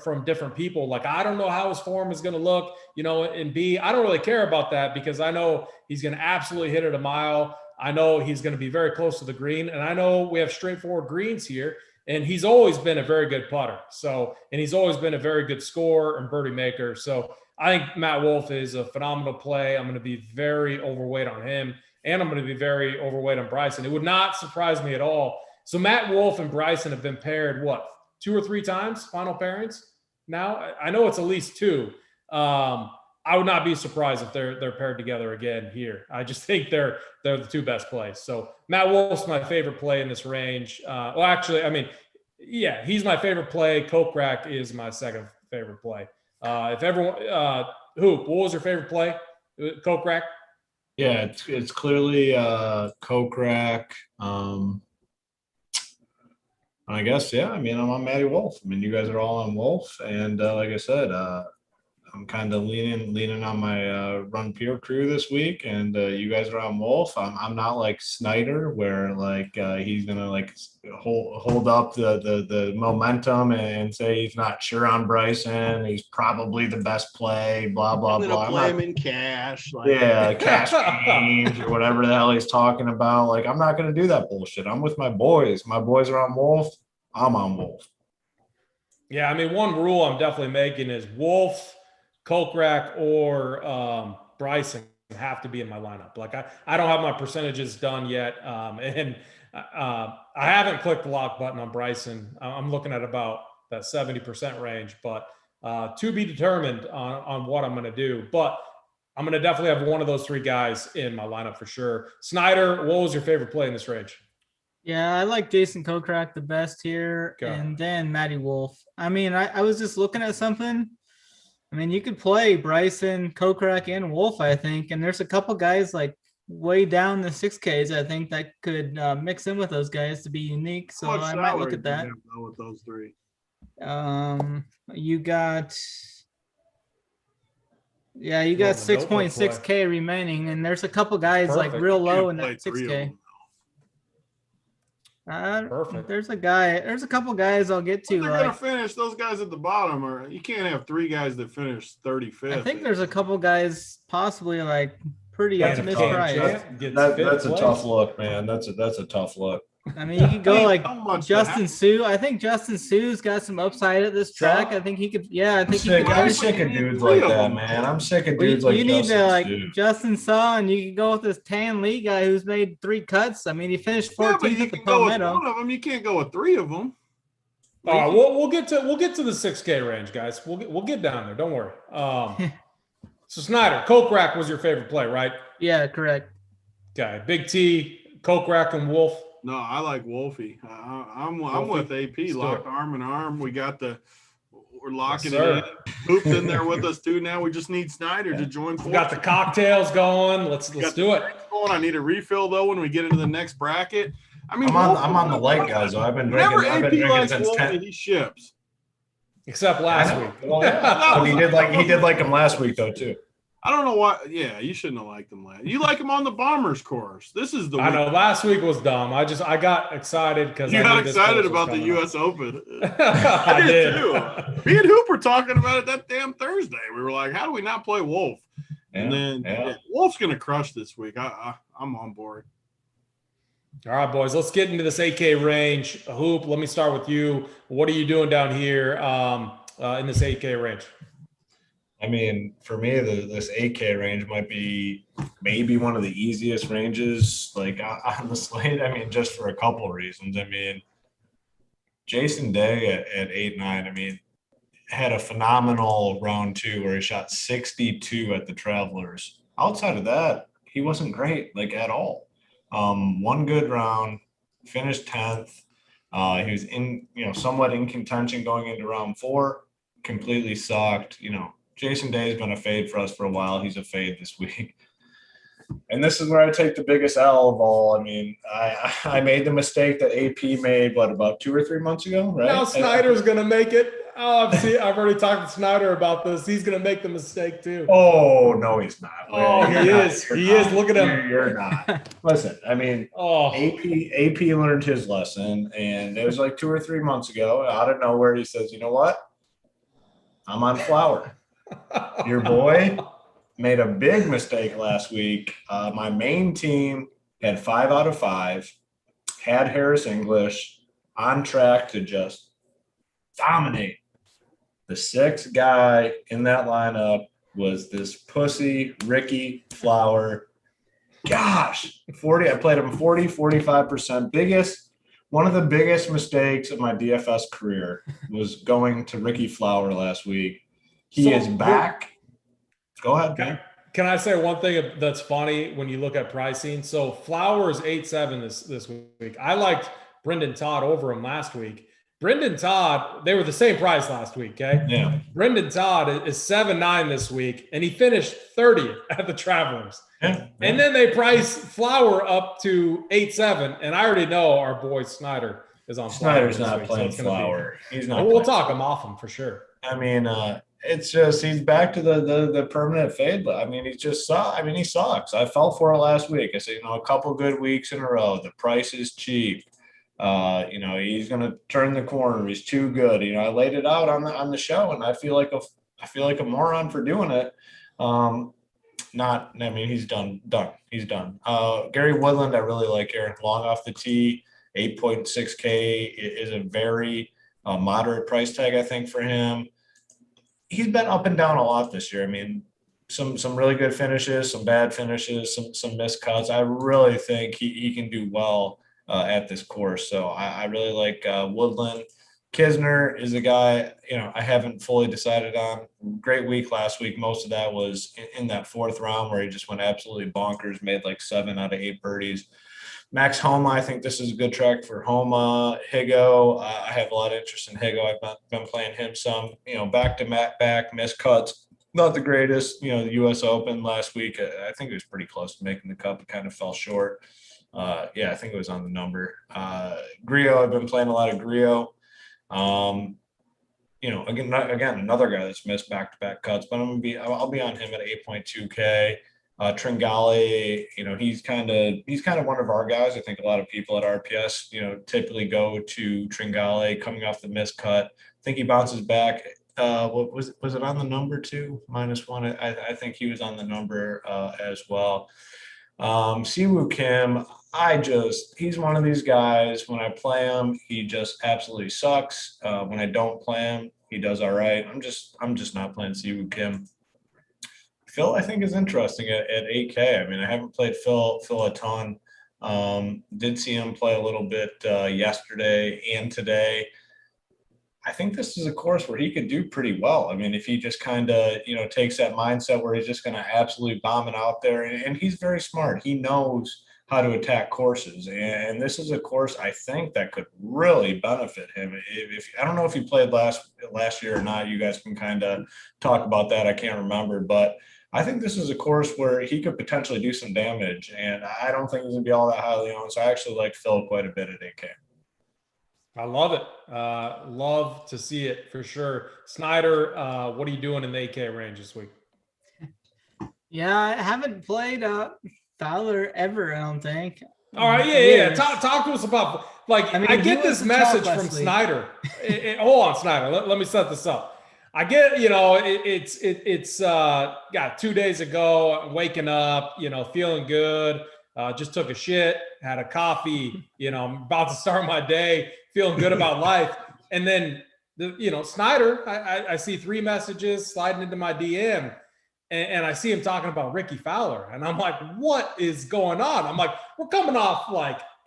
from different people. I don't know how his form is going to look, and I don't really care about that because I know he's going to absolutely hit it a mile. I know he's going to be very close to the green, and I know we have straightforward greens here. And he's always been a very good putter. And he's always been a very good scorer and birdie maker. So I think Matt Wolff is a phenomenal play. I'm going to be very overweight on him, and I'm going to be very overweight on Bryson. It would not surprise me at all. So Matt Wolff and Bryson have been paired, 2 or 3 times, final pairings now? I know it's at least 2. I would not be surprised if they're paired together again here. I just think they're the 2 best plays. So Matt Wolff's my favorite play in this range. He's my favorite play. Kokrak is my second favorite play. If everyone, Hoop, what was your favorite play? Kokrak? Yeah, it's clearly Kokrak. I guess, yeah. I mean, I'm on Matty Wolff. I mean, you guys are all on Wolff, and like I said, I'm kind of leaning on my Run Pure crew this week, and you guys are on Wolff. I'm not like Snyder, where like he's gonna like hold up the momentum and say he's not sure on Bryson. He's probably the best play. Blah blah I'm gonna blah. play him in cash. Cash games or whatever the hell he's talking about. Like, I'm not gonna do that bullshit. I'm with my boys. My boys are on Wolff. I'm on Wolff. Yeah, I mean, one rule I'm definitely making is Wolff, Kokrak, or Bryson have to be in my lineup. Like I don't have my percentages done yet, and I haven't clicked the lock button on Bryson. I'm looking at about that 70% range, but to be determined on what I'm going to do. But I'm going to definitely have one of those 3 guys in my lineup for sure. Snyder, what was your favorite play in this range? Yeah, I like Jason Kokrak the best here, and then Matty Wolff. I mean, I was just looking at something. I mean, you could play Bryson, Kokrak, and Wolff, I think, and there's a couple guys like way down the 6Ks, I think, that could mix in with those guys to be unique. So I might look at that. With those 3, you got 6.6K remaining, and there's a couple guys like real low in that 6K. Perfect. There's a couple guys I'll get to. They're gonna finish those guys at the bottom, or you can't have 3 guys that finish 35th. I think there's a couple guys possibly like pretty mispriced. That's a tough look, man. That's a tough look. I mean, you could go like Justin Sue. I think Justin Sue's got some upside at this track. I think he could. Yeah, I think I'm sick of dudes like that, man. I'm sick of dudes like you need Justin to like Sue. Justin Saw, and you can go with this Tan Lee guy who's made 3 cuts. I mean, he finished 14th at the Palmetto. One of them, you can't go with 3 of them. All right, we'll get to the 6K range, guys. We'll get down there. Don't worry. So Snyder, Kokrak was your favorite play, right? Yeah, correct. Okay, Big T, Kokrak, and Wolff. No, I like Wolfie. I'm with AP. Locked arm in arm. We're locking it in. Hoop's in there with us too. Now we just need Snyder to join. We got the cocktails going. Let's do it. I need a refill though when we get into the next bracket. I mean, I'm on the light, guys. So I've been drinking since 10. He ships. Except last week. Well, he did like him last week though too. I don't know why. Yeah, you shouldn't have liked him last. You like him on the Bombers course. This is the week. I know last week was dumb. I got excited because you got excited about the U.S. Open. I did too. Me and Hoop were talking about it that damn Thursday. We were like, how do we not play Wolff? And then Wolff's gonna crush this week. I'm on board. All right, boys. Let's get into this 8K range. Hoop, let me start with you. What are you doing down here in this 8K range? I mean, for me, this 8K range might be maybe one of the easiest ranges like on the slate. I mean, just for a couple of reasons. I mean, Jason Day at 8-9, I mean, had a phenomenal round 2 where he shot 62 at the Travelers. Outside of that, he wasn't great, like at all. One good round, finished 10th. He was somewhat in contention going into round 4, completely sucked, Jason Day has been a fade for us for a while. He's a fade this week. And this is where I take the biggest L of all. I mean, I made the mistake that AP made, about 2 or 3 months ago, right? Now Snyder's going to make it. I've already talked to Snyder about this. He's going to make the mistake too. Oh, no, he's not. Oh, he is. He is. Look at him. You're not. Listen, I mean, AP learned his lesson, and it was like 2 or 3 months ago. Out of nowhere, he says, you know what? I'm on flour. Your boy made a big mistake last week. My main team had 5 out of 5, had Harris English, on track to just dominate. The 6th guy in that lineup was this pussy Ricky Fowler. Gosh, 40. I played him 40, 45%. One of the biggest mistakes of my DFS career was going to Ricky Fowler last week. He is back. Go ahead, Ben. Can I say one thing that's funny when you look at pricing? So Flower is 8-7 this week. I liked Brendan Todd over him last week. Brendan Todd, they were the same price last week, okay? Yeah. Brendan Todd is 7-9 this week, and he finished 30th at the Travelers. Yeah. And then they price Flower up to 8-7, and I already know our boy Snyder is on Snyder's Flower. not playing Flower. He's not. We'll talk him off him for sure. I mean, it's just he's back to the permanent fade. I mean, he sucks. I fell for it last week. I said, a couple good weeks in a row. The price is cheap. He's gonna turn the corner. He's too good. I laid it out on the show, and I feel like a moron for doing it. He's done. He's done. Gary Woodland, I really like Aaron Long off the tee. 8.6K is a very moderate price tag, I think, for him. He's been up and down a lot this year. I mean, some really good finishes, some bad finishes, some missed cuts. I really think he can do well at this course. So I really like Woodland. Kisner is a guy, I haven't fully decided on. Great week last week. Most of that was in that fourth round where he just went absolutely bonkers, made like 7 out of 8 birdies. Max Homa, I think this is a good track for Homa. Higo, I have a lot of interest in Higo. I've been playing him some, back, missed cuts. Not the greatest, the U.S. Open last week. I think it was pretty close to making the cut. It kind of fell short. I think it was on the number. Griot, I've been playing a lot of Griot. Again, another guy that's missed back-to-back cuts, but I'll be on him at 8.2K. Tringale, he's kind of one of our guys. I think a lot of people at RPS, typically go to Tringale coming off the missed cut. I think he bounces back. What was it on the number too? -1. I think he was on the number as well. Siwoo Kim, he's one of these guys. When I play him, he just absolutely sucks. When I don't play him, he does all right. I'm just not playing Siwoo Kim. Phil, I think, is interesting at 8K. I mean, I haven't played Phil a ton. Did see him play a little bit yesterday and today. I think this is a course where he could do pretty well. I mean, if he just kind of, takes that mindset where he's just going to absolutely bomb it out there. And he's very smart. He knows how to attack courses. And this is a course, I think, that could really benefit him. I don't know if he played last year or not. You guys can kind of talk about that. I can't remember. But I think this is a course where he could potentially do some damage. And I don't think he's going to be all that highly owned. So I actually like Phil quite a bit at 8K. I love it. Love to see it for sure. Snyder, what are you doing in the 8K range this week? Yeah, I haven't played Fowler ever, I don't think. All right, yeah. Talk to us about, I get this message from Snyder. Hold on, Snyder. Let me set this up. I get, it's 2 days ago, waking up, feeling good. Just took a shit, had a coffee, I'm about to start my day, feeling good about life. And then, Snyder, I see 3 messages sliding into my DM, and I see him talking about Ricky Fowler. And I'm like, what is going on? I'm like, we're coming off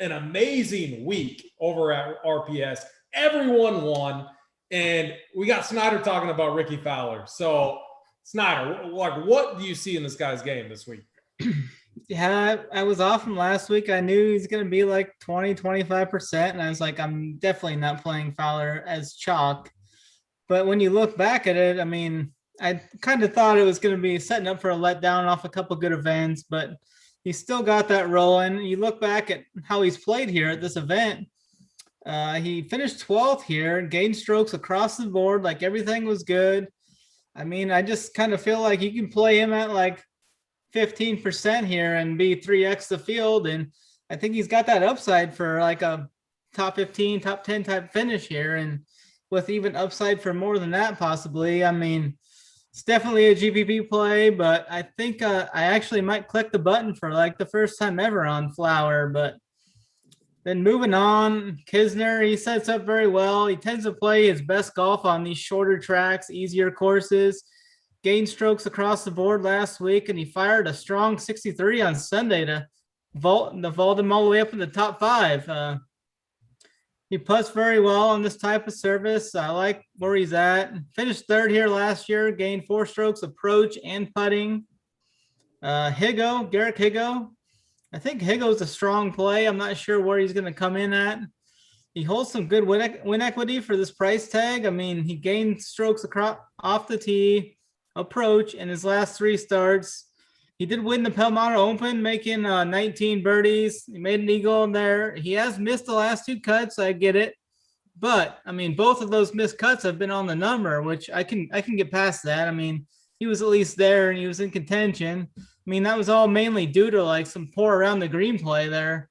an amazing week over at RPS. Everyone won. And we got Snyder talking about Ricky Fowler. So, Snyder, what do you see in this guy's game this week? Yeah, I was off him last week. I knew he's going to be 20-25%. And I was like, I'm definitely not playing Fowler as chalk. But when you look back at it, I mean, I kind of thought it was going to be setting up for a letdown off a couple good events, but he still got that rolling. You look back at how he's played here at this event. He finished 12th here, gained strokes across the board. Everything was good. I mean, I just kind of feel like you can play him at 15% here and be 3x the field. And I think he's got that upside for a top 15, top 10 type finish here. And with even upside for more than that, possibly. I mean, it's definitely a GPP play, but I think I actually might click the button for the first time ever on Flower. But then moving on, Kisner, he sets up very well. He tends to play his best golf on these shorter tracks, easier courses. gained strokes across the board last week, and he fired a strong 63 on Sunday to vault him all the way up in the top 5. He putts very well on this type of service. I like where he's at. Finished 3rd here last year, gained 4 strokes approach and putting. Garrick Higgo. I think Higgo's a strong play. I'm not sure where he's going to come in at. He holds some good win equity for this price tag. I mean, he gained strokes off the tee, approach in his last 3 starts. He did win the Palmetto Open, making 19 birdies. He made an eagle in there. He has missed the last 2 cuts. I get it. But, I mean, both of those missed cuts have been on the number, which I can get past that. I mean, he was at least there and he was in contention. I mean, that was all mainly due to like some poor around the green play there.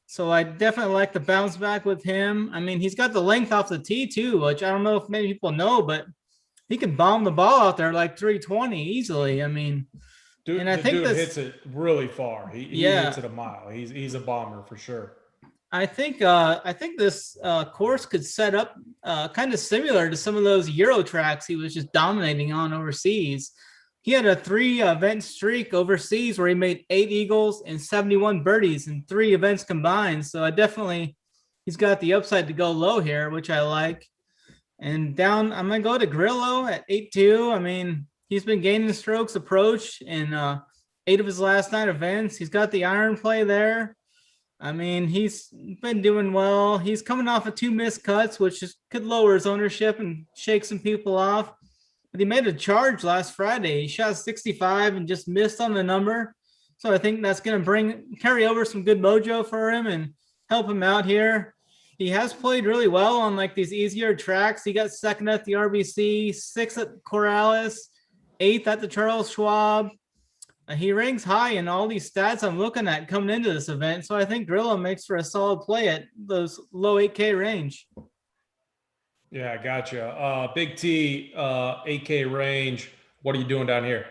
So I definitely like the bounce back with him. I mean, he's got the length off the tee too, which I don't know if many people know, but he can bomb the ball out there like 320 easily. I mean, dude, and I think dude hits it really far. He hits it a mile. He's a bomber for sure. I think this course could set up kind of similar to some of those Euro tracks he was just dominating on overseas. He had a 3-event streak overseas where he made 8 eagles and 71 birdies in 3 events combined. So he's got the upside to go low here, which I like. And down, I'm going to go to Grillo at 8-2. I mean, he's been gaining strokes approach in 8 of his last 9 events. He's got the iron play there. I mean, he's been doing well. He's coming off of 2 missed cuts, which could lower his ownership and shake some people off. But he made a charge last Friday. He shot 65 and just missed on the number. So I think that's going to carry over some good mojo for him and help him out here. He has played really well on like these easier tracks. He got 2nd at the RBC, 6th at Corrales, 8th at the Charles Schwab. He ranks high in all these stats I'm looking at coming into this event. So I think Grillo makes for a solid play at those low 8K range. Yeah, gotcha. Big T, 8K range. What are you doing down here?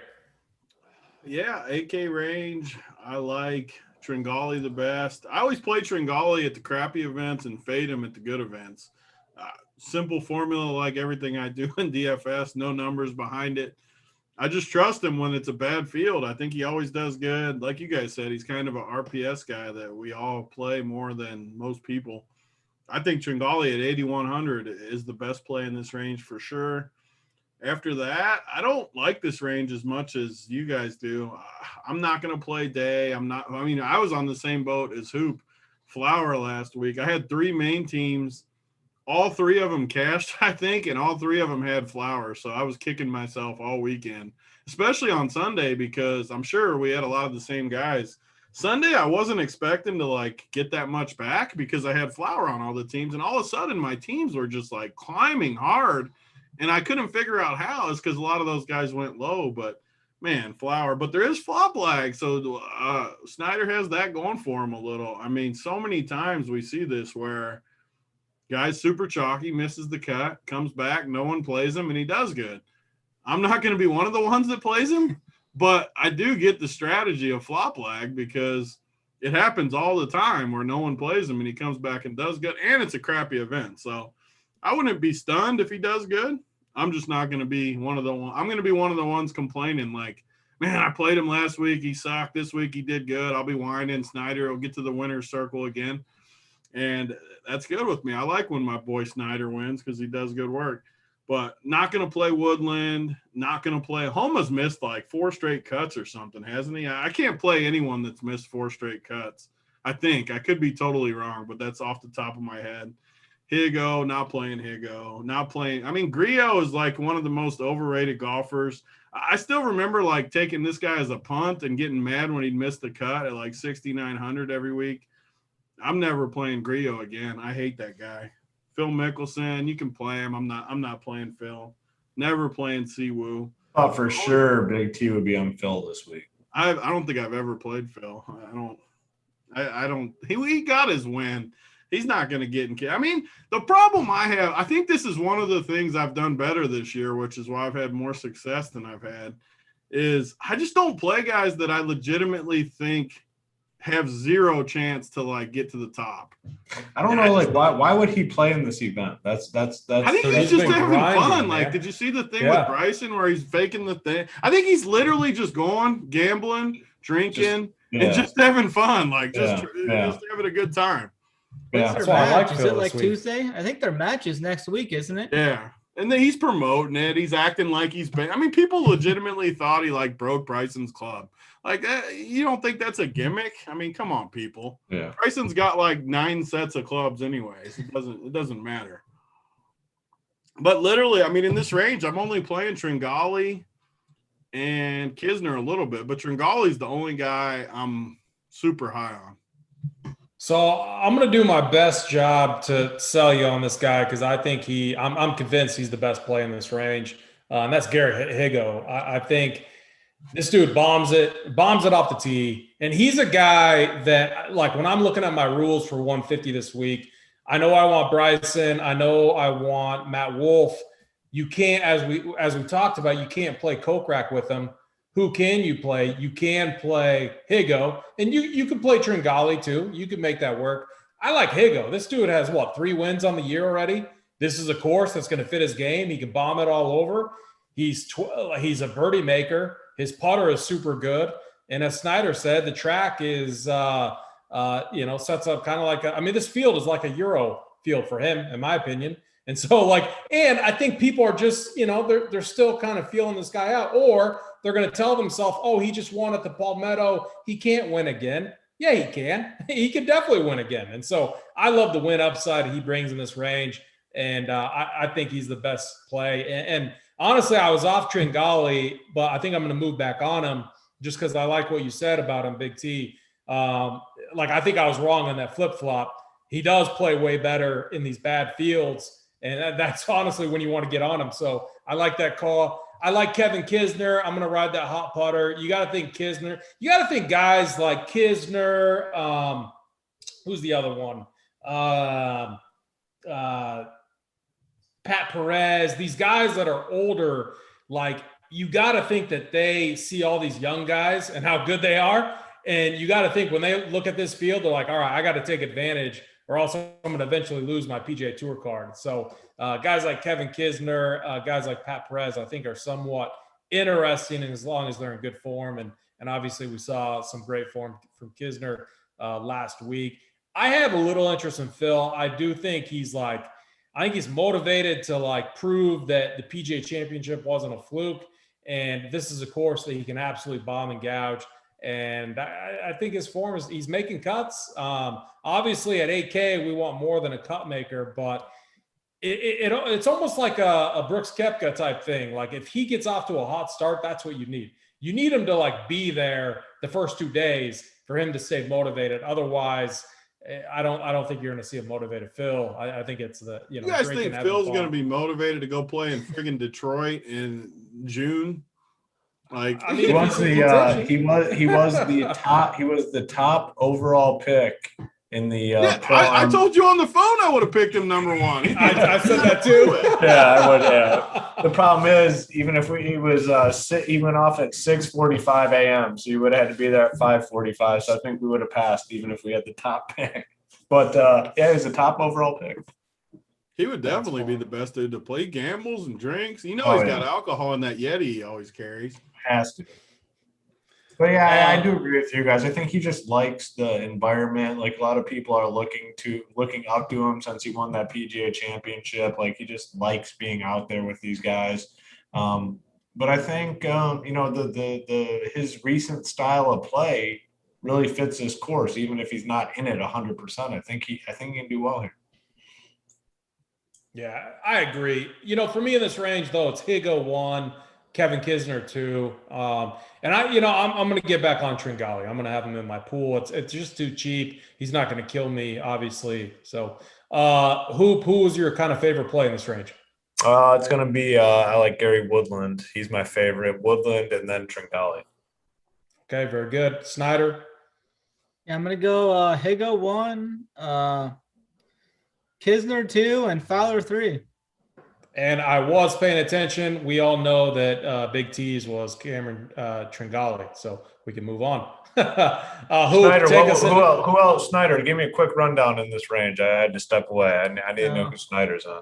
Yeah, 8K range. I like Tringali the best. I always play Tringali at the crappy events and fade him at the good events. Simple formula like everything I do in DFS, no numbers behind it. I just trust him when it's a bad field. I think he always does good. Like you guys said, he's kind of an RPS guy that we all play more than most people. I think Tringali at 8,100 is the best play in this range for sure. After that, I don't like this range as much as you guys do. I'm not going to play Day. I was on the same boat as Hoop Flower last week. I had 3 main teams. All 3 of them cashed, I think, and all 3 of them had Flower. So I was kicking myself all weekend, especially on Sunday, because I'm sure we had a lot of the same guys. Sunday, I wasn't expecting to like get that much back because I had Flower on all the teams, and all of a sudden my teams were just like climbing hard, and I couldn't figure out how. It's because a lot of those guys went low, but man, Flower. But there is flop lag, so Snyder has that going for him a little. I mean, so many times we see this where guy's super chalky, misses the cut, comes back, no one plays him, and he does good. I'm not going to be one of the ones that plays him. But I do get the strategy of flop lag because it happens all the time where no one plays him and he comes back and does good, and it's a crappy event. So I wouldn't be stunned if he does good. I'm just not going to be one of the ones. I'm going to be one of the ones complaining like, man, I played him last week. He sucked. This week he did good. I'll be whining. Snyder will get to the winner's circle again. And that's good with me. I like when my boy Snyder wins because he does good work. But not going to play Woodland, not going to play. Homa's missed like 4 straight cuts or something, hasn't he? I can't play anyone that's missed 4 straight cuts. I think. I could be totally wrong, but that's off the top of my head. Higo, not playing Higo. Not playing. I mean, Grillo is like one of the most overrated golfers. I still remember like taking this guy as a punt and getting mad when he'd missed the cut at like 6,900 every week. I'm never playing Grillo again. I hate that guy. Phil Mickelson, you can play him. I'm not playing Phil. Never playing Siwoo. Thought for sure Big T would be on Phil this week. I don't think I've ever played Phil. I don't. He got his win. He's not going to get in. I mean, the problem I have, I think this is one of the things I've done better this year, which is why I've had more success than I've had, is I just don't play guys that I legitimately think have zero chance to like get to the top. I don't know, like why would he play in this event? That's I think he's just having fun. Like, did you see the thing with Bryson where he's faking the thing? I think he's literally just going, gambling, drinking, and just having fun. Like, just having a good time. Yeah, that's why I like Phil. Is it like Tuesday? I think their match is next week, isn't it? Yeah. And then he's promoting it. He's acting like he's been. I mean, people legitimately thought he like broke Bryson's club. Like, you don't think that's a gimmick? I mean, come on, people. Yeah. Bryson's got like 9 sets of clubs anyways. It doesn't matter. But literally, I mean, in this range, I'm only playing Tringali and Kisner a little bit, but Tringali's the only guy I'm super high on. So I'm going to do my best job to sell you on this guy because I think I'm convinced he's the best play in this range. And that's Gary Higo. I think this dude bombs it off the tee. And he's a guy that, like, when I'm looking at my rules for 150 this week, I know I want Bryson. I know I want Matt Wolff. You can't, as we talked about, you can't play Kokrak with him. Who can you play? You can play Higo, and you can play Tringali too. You can make that work. I like Higo. This dude has 3 wins on the year already. This is a course that's going to fit his game. He can bomb it all over. He's a birdie maker. His putter is super good. And as Snyder said, the track is sets up kind of like this field is like a Euro field for him, in my opinion. And so and I think people are just, they're still kind of feeling this guy out, or they're going to tell themselves, oh, he just won at the Palmetto. He can't win again. Yeah, he can. He can definitely win again. And so I love the win upside he brings in this range. And I think he's the best play. And honestly, I was off Tringali, but I think I'm going to move back on him just because I like what you said about him, Big T. I think I was wrong on that flip-flop. He does play way better in these bad fields. And that's honestly when you want to get on him. So I like that call. I like Kevin Kisner. I'm going to ride that hot putter. You got to think Kisner. You got to think guys like Kisner. Who's the other one? Pat Perez. These guys that are older, you got to think that they see all these young guys and how good they are. And you got to think when they look at this field, they're like, all right, I got to take advantage or else I'm going to eventually lose my PGA Tour card. So guys like Kevin Kisner, guys like Pat Perez, I think are somewhat interesting, and as long as they're in good form. And obviously we saw some great form from Kisner last week. I have a little interest in Phil. I do think he's motivated to prove that the PGA Championship wasn't a fluke. And this is a course that he can absolutely bomb and gouge. And I think his form is he's making cuts. Obviously, at 8K, we want more than a cut maker, but it's almost like a Brooks Koepka type thing. Like if he gets off to a hot start, that's what you need. You need him to be there the first 2 days for him to stay motivated. Otherwise, I don't think you're going to see a motivated Phil. I think it's you guys think Phil's going to be motivated to go play in friggin' Detroit in June? He was the top overall pick in the I told you on the phone I would have picked him number 1. I said that too. Yeah, I would. Yeah. The problem is, even if he went off at 6:45 a.m., so you would have had to be there at 5:45. So I think we would have passed even if we had the top pick. But he was the top overall pick. He would definitely be the best dude to play. He gambles and drinks. He's got alcohol in that Yeti he always carries. Has to. But yeah, I do agree with you guys. I think he just likes the environment. A lot of people are looking up to him since he won that PGA Championship. He just likes being out there with these guys. But I think his recent style of play really fits this course, even if he's not in it 100%. I think he can do well here. Yeah, I agree. For me in this range though, it's Higo 1. Kevin Kisner 2. And I'm going to get back on Tringali. I'm going to have him in my pool. It's just too cheap. He's not going to kill me, obviously. So who was your kind of favorite play in this range? It's going to be, I like Gary Woodland. He's my favorite. Woodland and then Tringali. Okay, very good. Snyder? Yeah, I'm going to go Higo 1, Kisner 2, and Fowler 3. And I was paying attention. We all know that Big T's was Cameron Tringali, so we can move on. Snyder, who else? Snyder, give me a quick rundown in this range. I had to step away. I didn't know who Snyder's on.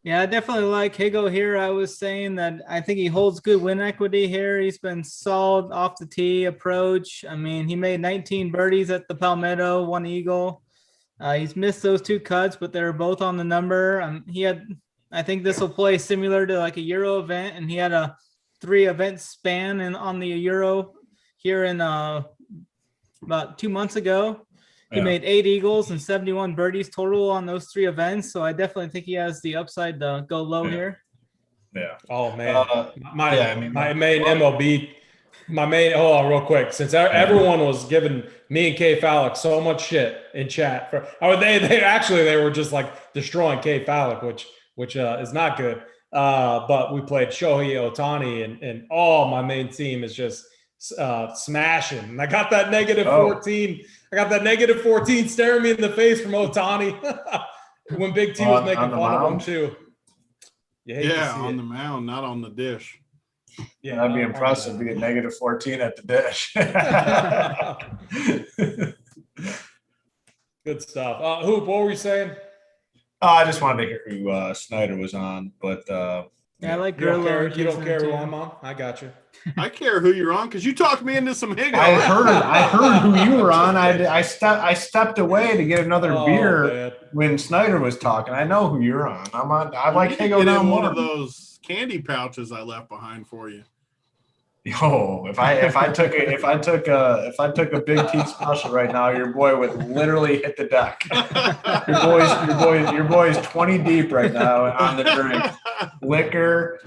Yeah, I definitely like Higo here. I was saying that I think he holds good win equity here. He's been solid off the tee approach. I mean, he made 19 birdies at the Palmetto, 1 eagle. He's missed those 2 cuts, but they're both on the number. I think this will play similar to like a Euro event, and he had a 3 event span on the Euro here in about 2 months ago. He made 8 eagles and 71 birdies total on those 3 events. So I definitely think he has the upside to go low here. Yeah. Oh man, my main MLB, hold on real quick. Since everyone was giving me and K Fallick so much shit in chat they were just like destroying K Fallick, which is not good. But we played Shohei Ohtani and my main team is just smashing. And I got that negative 14. I got that negative 14 staring me in the face from Ohtani when Big T was making fun of him too. Yeah, on the mound, not on the dish. Yeah, that'd be impressive to get negative 14 at the dish. Good stuff. Hoop, what were you saying? I just wanted to hear who Snyder was on, but I like you don't care who I'm on. I got you. I care who you're on because you talked me into some Higo. I heard who you were on. I stepped away to get another beer when Snyder was talking. I know who you're on. I like Higo now more. One of those candy pouches I left behind for you. Yo, if I took a Big T special right now, your boy would literally hit the deck. Your boy's 20 deep right now on the drink. Liquor,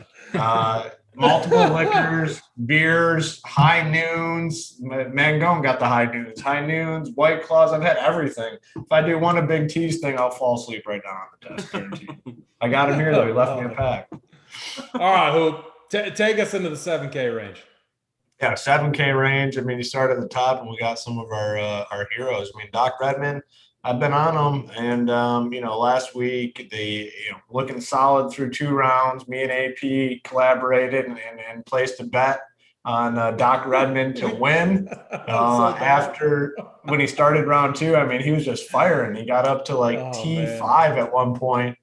multiple liquors, beers, high noons. Mangone got the high noons, White Claws. I've had everything. If I do one of Big T's thing, I'll fall asleep right now on the desk, guaranteed. I got him here though. He left me a pack. All right, Hoop. Take us into the 7K range. Yeah, 7K range. I mean, you start at the top, and we got some of our heroes. I mean, Doc Redman, I've been on him, and last week looking solid through 2 rounds. Me and AP collaborated and placed a bet on Doc Redman to win. After when he started round 2, I mean, he was just firing. He got up to T5 at one point.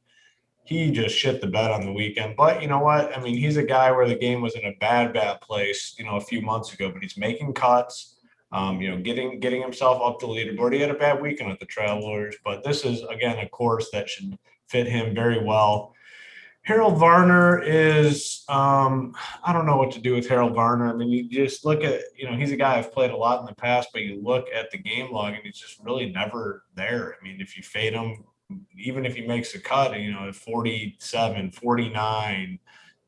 He just shit the bed on the weekend. But you know what? I mean, he's a guy where the game was in a bad place, a few months ago, but he's making cuts, getting himself up the leaderboard. He had a bad weekend at the Travelers, but this is, again, a course that should fit him very well. Harold Varner is, I don't know what to do with Harold Varner. I mean, you just look at, he's a guy I've played a lot in the past, but you look at the game log and he's just really never there. I mean, if you fade him, even if he makes a cut, at 47, 49,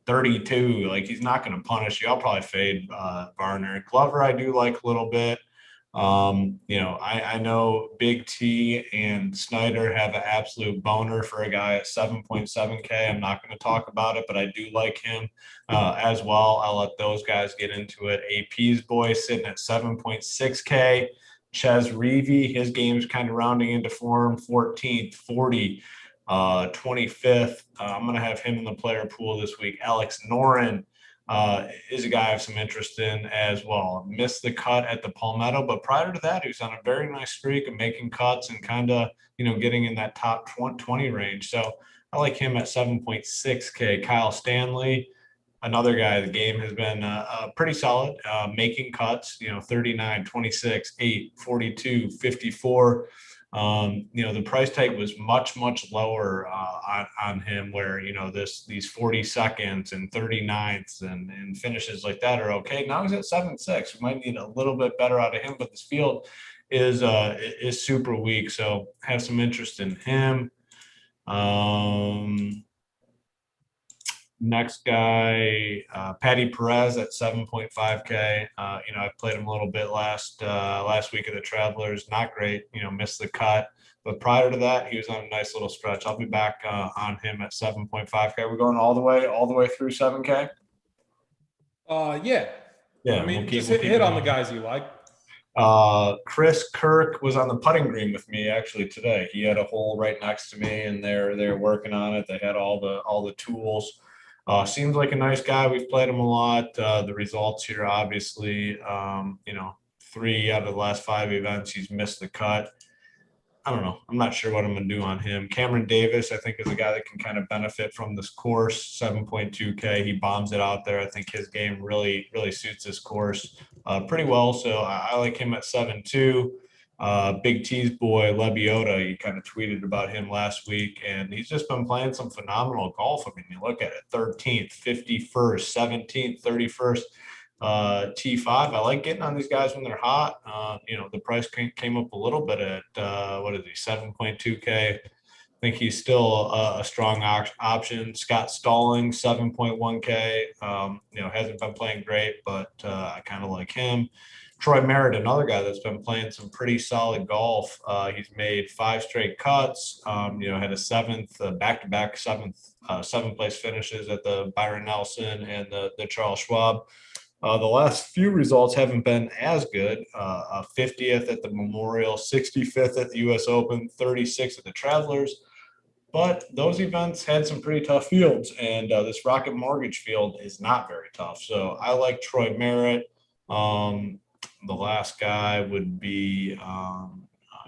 32, he's not going to punish you. I'll probably fade Varner. Glover, I do like a little bit. I know Big T and Snyder have an absolute boner for a guy at 7.7K. I'm not going to talk about it, but I do like him as well. I'll let those guys get into it. AP's boy sitting at 7.6K. Ches Reavie, his game's kind of rounding into form, 14th, 40, 25th. I'm going to have him in the player pool this week. Alex Noren is a guy I have some interest in as well. Missed the cut at the Palmetto, but prior to that, he was on a very nice streak of making cuts and kind of, getting in that top 20 range. So I like him at 7.6K. Kyle Stanley, another guy, the game has been pretty solid, making cuts, 39, 26, 8, 42, 54. The price tag was much, much lower on him where, these 40 seconds and 39ths and finishes like that are okay. Now he's at 7.6. We might need a little bit better out of him, but this field is super weak. So have some interest in him. Next guy, Patty Perez at 7.5K. I've played him a little bit last week of the Travelers. Not great, missed the cut. But prior to that, he was on a nice little stretch. I'll be back on him at 7.5K. We're going all the way through 7K. Yeah. I mean, we'll hit on the guys you like. Chris Kirk was on the putting green with me actually today. He had a hole right next to me, and they're working on it. They had all the tools. Seems like a nice guy. We've played him a lot. The results here, obviously, 3 out of the last 5 events, he's missed the cut. I don't know. I'm not sure what I'm going to do on him. Cameron Davis, I think, is a guy that can kind of benefit from this course. 7.2K. He bombs it out there. I think his game really, really suits this course pretty well. So I like him at 7.2. Big T's boy, Lebiota, he kind of tweeted about him last week, and he's just been playing some phenomenal golf. I mean, you look at it, 13th, 51st, 17th, 31st. T5. I like getting on these guys when they're hot. The price came up a little bit at 7.2K. I think he's still a strong option. Scott Stalling, 7.1K. Hasn't been playing great, but I kind of like him. Troy Merritt, another guy that's been playing some pretty solid golf. He's made 5 straight cuts. Had a back-to-back seventh place finishes at the Byron Nelson and the Charles Schwab. The last few results haven't been as good. 50th at the Memorial, 65th at the U.S. Open, 36th at the Travelers. But those events had some pretty tough fields, and this Rocket Mortgage field is not very tough. So I like Troy Merritt. The last guy would be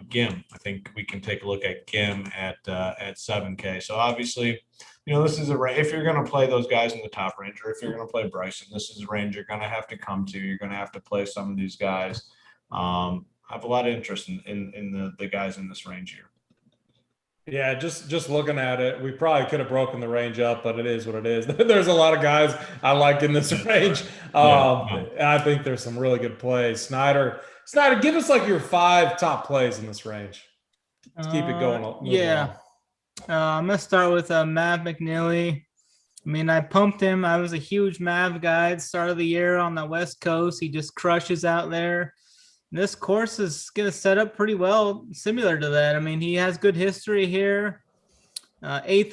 Gim. I think we can take a look at Gim at 7K. So obviously, this is if you're going to play those guys in the top range, or if you're going to play Bryson, this is a range you're going to have to come to. You're going to have to play some of these guys. I have a lot of interest in the guys in this range here. Yeah, just looking at it, we probably could have broken the range up, but it is what it is. There's a lot of guys I like in this range. I think there's some really good plays. Snyder, give us like your 5 top plays in this range. Let's keep it going. I'm going to start with Mav McNeely. I mean, I pumped him. I was a huge Mav guy at the start of the year on the West Coast. He just crushes out there. This course is going to set up pretty well, similar to that. I mean, he has good history here. Eighth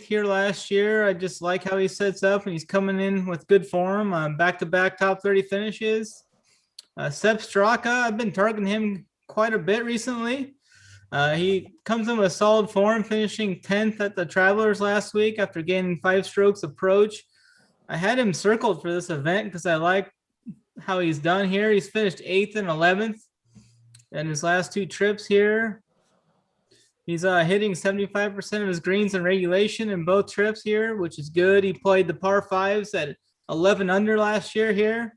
here last year. I just like how he sets up, and he's coming in with good form. Back-to-back top 30 finishes. Sepp Straka, I've been targeting him quite a bit recently. He comes in with solid form, finishing 10th at the Travelers last week after gaining 5 strokes approach. I had him circled for this event because I like how he's done here. He's finished 8th and 11th in his last 2 trips here. He's hitting 75% of his greens in regulation in both trips here, which is good. He played the par 5s at 11 under last year here.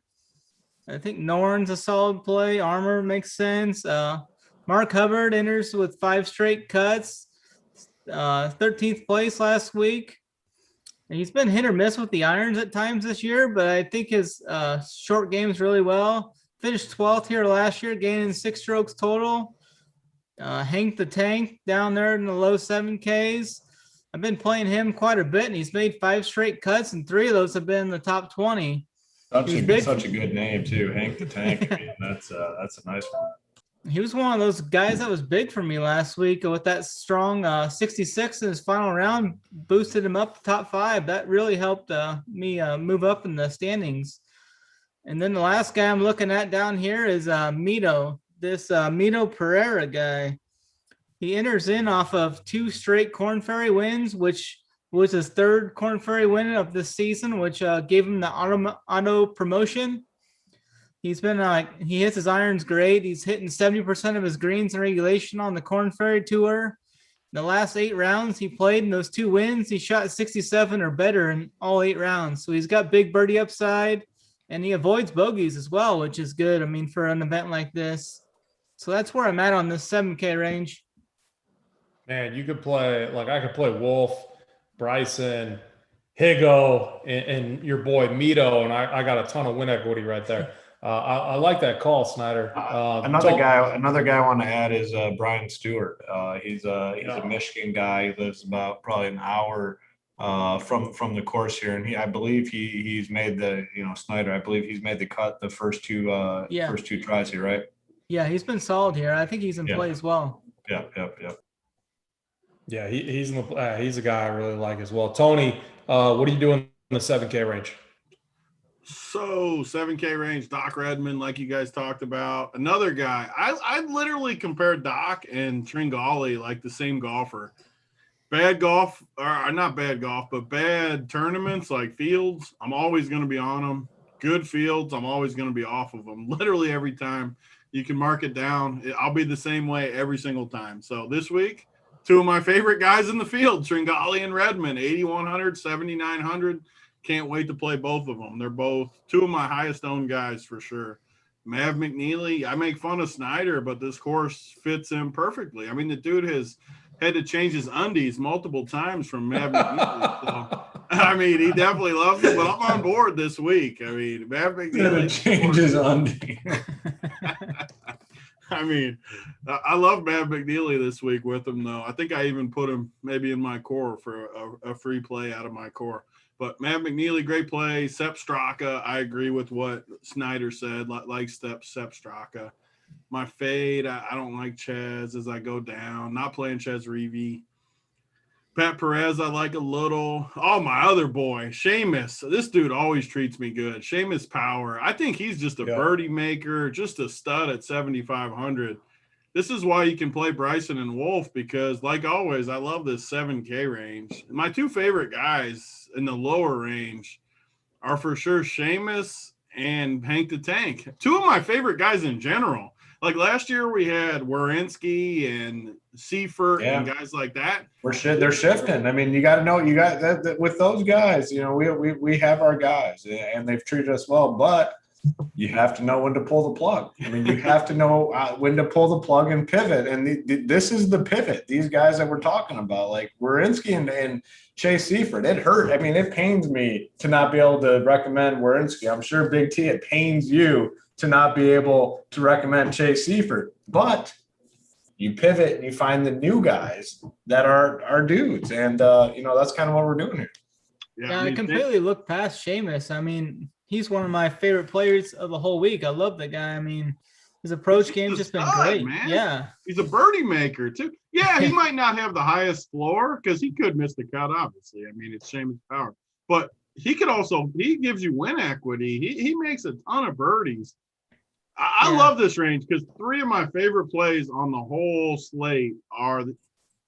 I think Norn's a solid play. Armour makes sense. Mark Hubbard enters with 5 straight cuts, 13th place last week. He's been hit or miss with the irons at times this year, but I think his short game's really well. Finished 12th here last year, gaining 6 strokes total. Hank the Tank down there in the low 7Ks. I've been playing him quite a bit, and he's made 5 straight cuts, and 3 of those have been in the top 20. Such a good name too, Hank the Tank. I mean, that's a nice one. He was one of those guys that was big for me last week with that strong 66 in his final round, boosted him up to top 5. That really helped me move up in the standings. And then the last guy I'm looking at down here is Mito, this Mito Pereira guy. He enters in off of 2 straight Korn Ferry wins, which was his 3rd Korn Ferry win of this season, which gave him the auto promotion. He's been he hits his irons great. He's hitting 70% of his greens in regulation on the Korn Ferry Tour. In the last 8 rounds he played in those 2 wins, he shot 67 or better in all 8 rounds. So he's got big birdie upside, and he avoids bogeys as well, which is good. I mean, for an event like this. So that's where I'm at on this 7K range. Man, you could play, I could play Wolff, Bryson, Higo, and your boy Mito, and I got a ton of win equity right there. I like that call, Snyder. Another guy I want to add is Brian Stewart. He's a Michigan guy. He lives about probably an hour from the course here, and I believe he's made the Snyder. I believe he's made the cut the first two tries here, right? Yeah, he's been solid here. I think he's in play as well. Yep. Yeah, he's he's a guy I really like as well. Tony, what are you doing in the 7K range? So 7K range, Doc Redman, like you guys talked about. Another guy, I literally compared Doc and Tringali like the same golfer. Bad golf, or not bad golf, but bad tournaments like fields, I'm always going to be on them. Good fields, I'm always going to be off of them. Literally every time. You can mark it down. I'll be the same way every single time. So this week, two of my favorite guys in the field, Tringali and Redman, 8,100, 7,900. Can't wait to play both of them. They're both two of my highest owned guys for sure. Mav McNeely, I make fun of Snyder, but this course fits him perfectly. I mean, the dude has had to change his undies multiple times from Mav McNeely. So, I mean, he definitely loves it, but I'm on board this week. I mean, Mav McNeely change his undies. I mean, I love Mav McNeely this week with him, though. I think I even put him maybe in my core for a free play out of my core. But Mav McNeely, great play. Sepp Straka, I agree with what Snyder said. Like Sepp Straka. My fade, I don't like Chaz as I go down. Not playing Chaz Reavie. Pat Perez, I like a little. Oh, my other boy, Seamus. This dude always treats me good. Seamus Power. I think he's just a birdie maker, just a stud at 7,500. This is why you can play Bryson and Wolff because, like always, I love this 7K range. My two favorite guys in the lower range are for sure Seamus and Hank the Tank. Two of my favorite guys in general. Like last year, we had Werenski and Seifert and guys like that. They're shifting. I mean, you got to know you got that with those guys. You know, we have our guys, and they've treated us well. But you have to know when to pull the plug. I mean, you have to know when to pull the plug and pivot. And this is the pivot. These guys that we're talking about, like Werenski and Chase Seifert, it hurt. I mean, it pains me to not be able to recommend Werenski. I'm sure Big T, it pains you to not be able to recommend Chase Seifert. But you pivot and you find the new guys that are dudes. And, that's kind of what we're doing here. Yeah, I completely looked past Seamus. I mean, he's one of my favorite players of the whole week. I love the guy. I mean, his approach game's just been great. Man. Yeah. He's a birdie maker, too. Yeah, he might not have the highest floor because he could miss the cut, obviously. I mean, it's Seamus Power. But he gives you win equity. He makes a ton of birdies. I love this range because three of my favorite plays on the whole slate are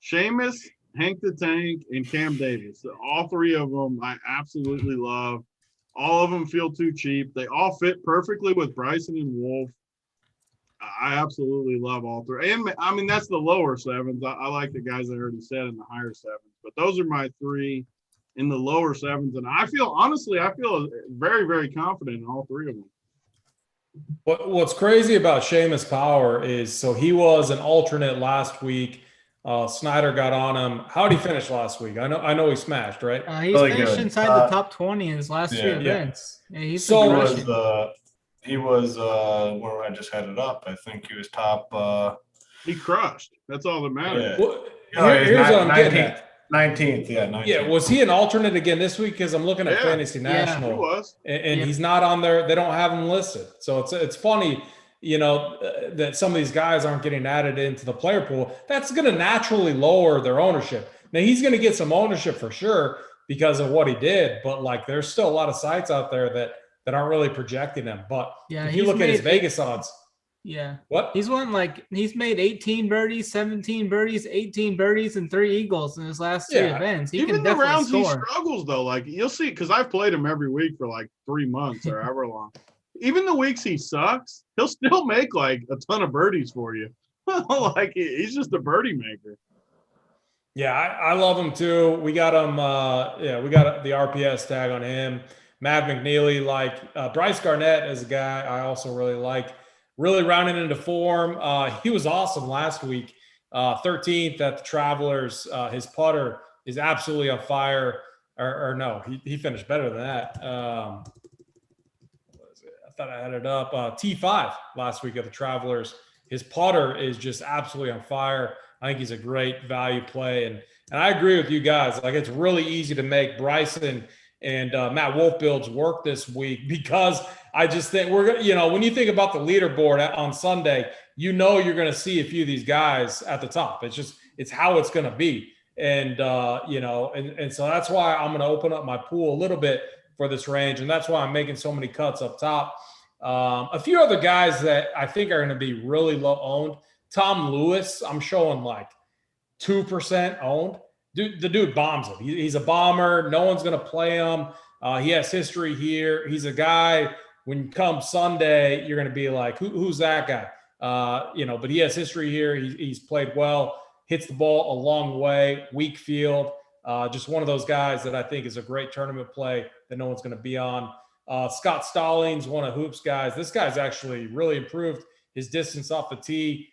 Seamus, Hank the Tank, and Cam Davis. All three of them I absolutely love. All of them feel too cheap. They all fit perfectly with Bryson and Wolff. I absolutely love all three. And, I mean, that's the lower sevens. I like the guys I already said in the higher sevens. But those are my three in the lower sevens. And I feel very, very confident in all three of them. What's crazy about Seamus Power is, so he was an alternate last week. Snyder got on him. How did he finish last week? I know he smashed, right? He's really finished inside the top 20 in his last three events. Yeah, he's he was where I just had it up. I think he was top. He crushed. That's all that matters. Yeah. Well, here's what I'm getting at. 19th, yeah. 19th. Yeah, was he an alternate again this week? Because I'm looking at Fantasy National, he was. and he's not on there. They don't have him listed, so it's funny, that some of these guys aren't getting added into the player pool. That's going to naturally lower their ownership. Now he's going to get some ownership for sure because of what he did, but like there's still a lot of sites out there that aren't really projecting him. But if you look at his Vegas odds. Yeah. What? He's made 18 birdies, 17 birdies, 18 birdies, and 3 eagles in his last 3 events. Even the rounds he struggles, though, like you'll see, because I've played him every week for like 3 months or however long. Even the weeks he sucks, he'll still make like a ton of birdies for you. Like he's just a birdie maker. Yeah, I love him too. We got him. We got the RPS tag on him. Mav McNeely, Bryce Garnett is a guy I also really like. Really rounding into form. He was awesome last week. 13th at the Travelers. His putter is absolutely on fire. Or no, he finished better than that. What is it? I thought I had it up. T5 last week at the Travelers. His putter is just absolutely on fire. I think he's a great value play. And I agree with you guys. Like, it's really easy to make Bryson and Matt Wolff builds work this week because I just think we're going to, when you think about the leaderboard on Sunday, you're going to see a few of these guys at the top. It's how it's going to be. And, and so that's why I'm going to open up my pool a little bit for this range, and that's why I'm making so many cuts up top. A few other guys that I think are going to be really low owned. Tom Lewis, I'm showing like 2% owned. The dude bombs it. He's a bomber. No one's going to play him. He has history here. He's a guy, when come Sunday, you're going to be like, who's that guy? But he has history here. He's played well, hits the ball a long way, weak field. Just one of those guys that I think is a great tournament play that no one's going to be on. Scott Stallings, one of Hoop's guys. This guy's actually really improved his distance off the tee.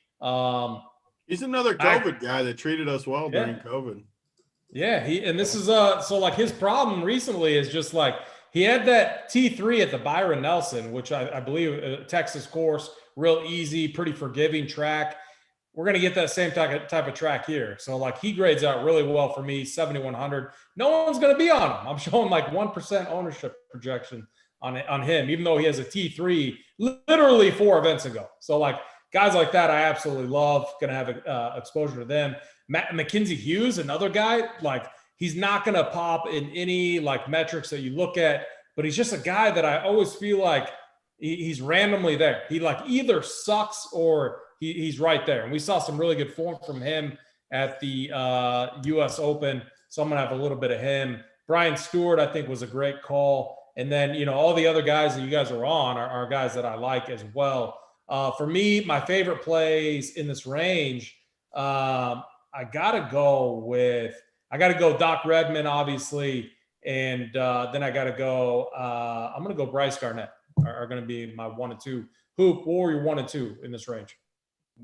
He's another COVID guy that treated us well during COVID. Yeah, this is so like his problem recently is just like he had that T3 at the Byron Nelson, which I believe Texas course, real easy, pretty forgiving track. We're going to get that same type of track here. So like he grades out really well for me, 7,100. No one's going to be on him. I'm showing like 1% ownership projection on him, even though he has a T3 literally 4 events ago. So like guys like that, I absolutely love. Going to have exposure to them. Mackenzie Hughes, another guy, like he's not going to pop in any like metrics that you look at, but he's just a guy that I always feel like he's randomly there. He like either sucks or he's right there. And we saw some really good form from him at the US Open. So I'm going to have a little bit of him. Brian Stewart, I think, was a great call. And then, all the other guys that you guys are on are guys that I like as well. For me, my favorite plays in this range, I got to go Doc Redman, obviously. And then I got to go, I'm going to go Bryce Garnett are going to be my 1 and 2. Hoop, what were your 1 and 2 in this range?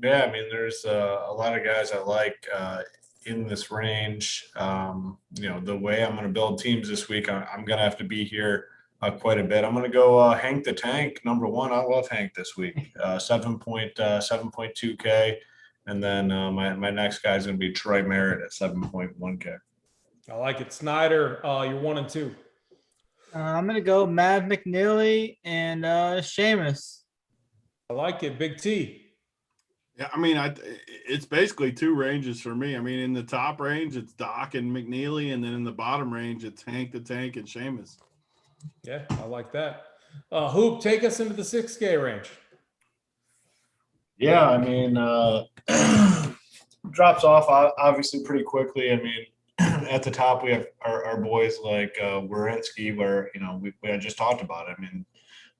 Yeah, I mean, there's a lot of guys I like in this range. The way I'm going to build teams this week, I'm going to have to be here quite a bit. I'm going to go Hank the Tank, number 1. I love Hank this week, 7.2K. And then my next guy is going to be Troy Merritt at 7.1K. I like it. Snyder, you're 1 and 2. I'm going to go Mav McNeely and Seamus. I like it. Big T. Yeah, I mean, it's basically 2 ranges for me. I mean, in the top range, it's Doc and McNeely, and then in the bottom range, it's Hank the Tank and Seamus. Yeah, I like that. Hoop, take us into the 6K range. Yeah, I mean, drops off obviously pretty quickly. I mean, at the top, we have our boys like Werenski, where, we had just talked about it. I mean,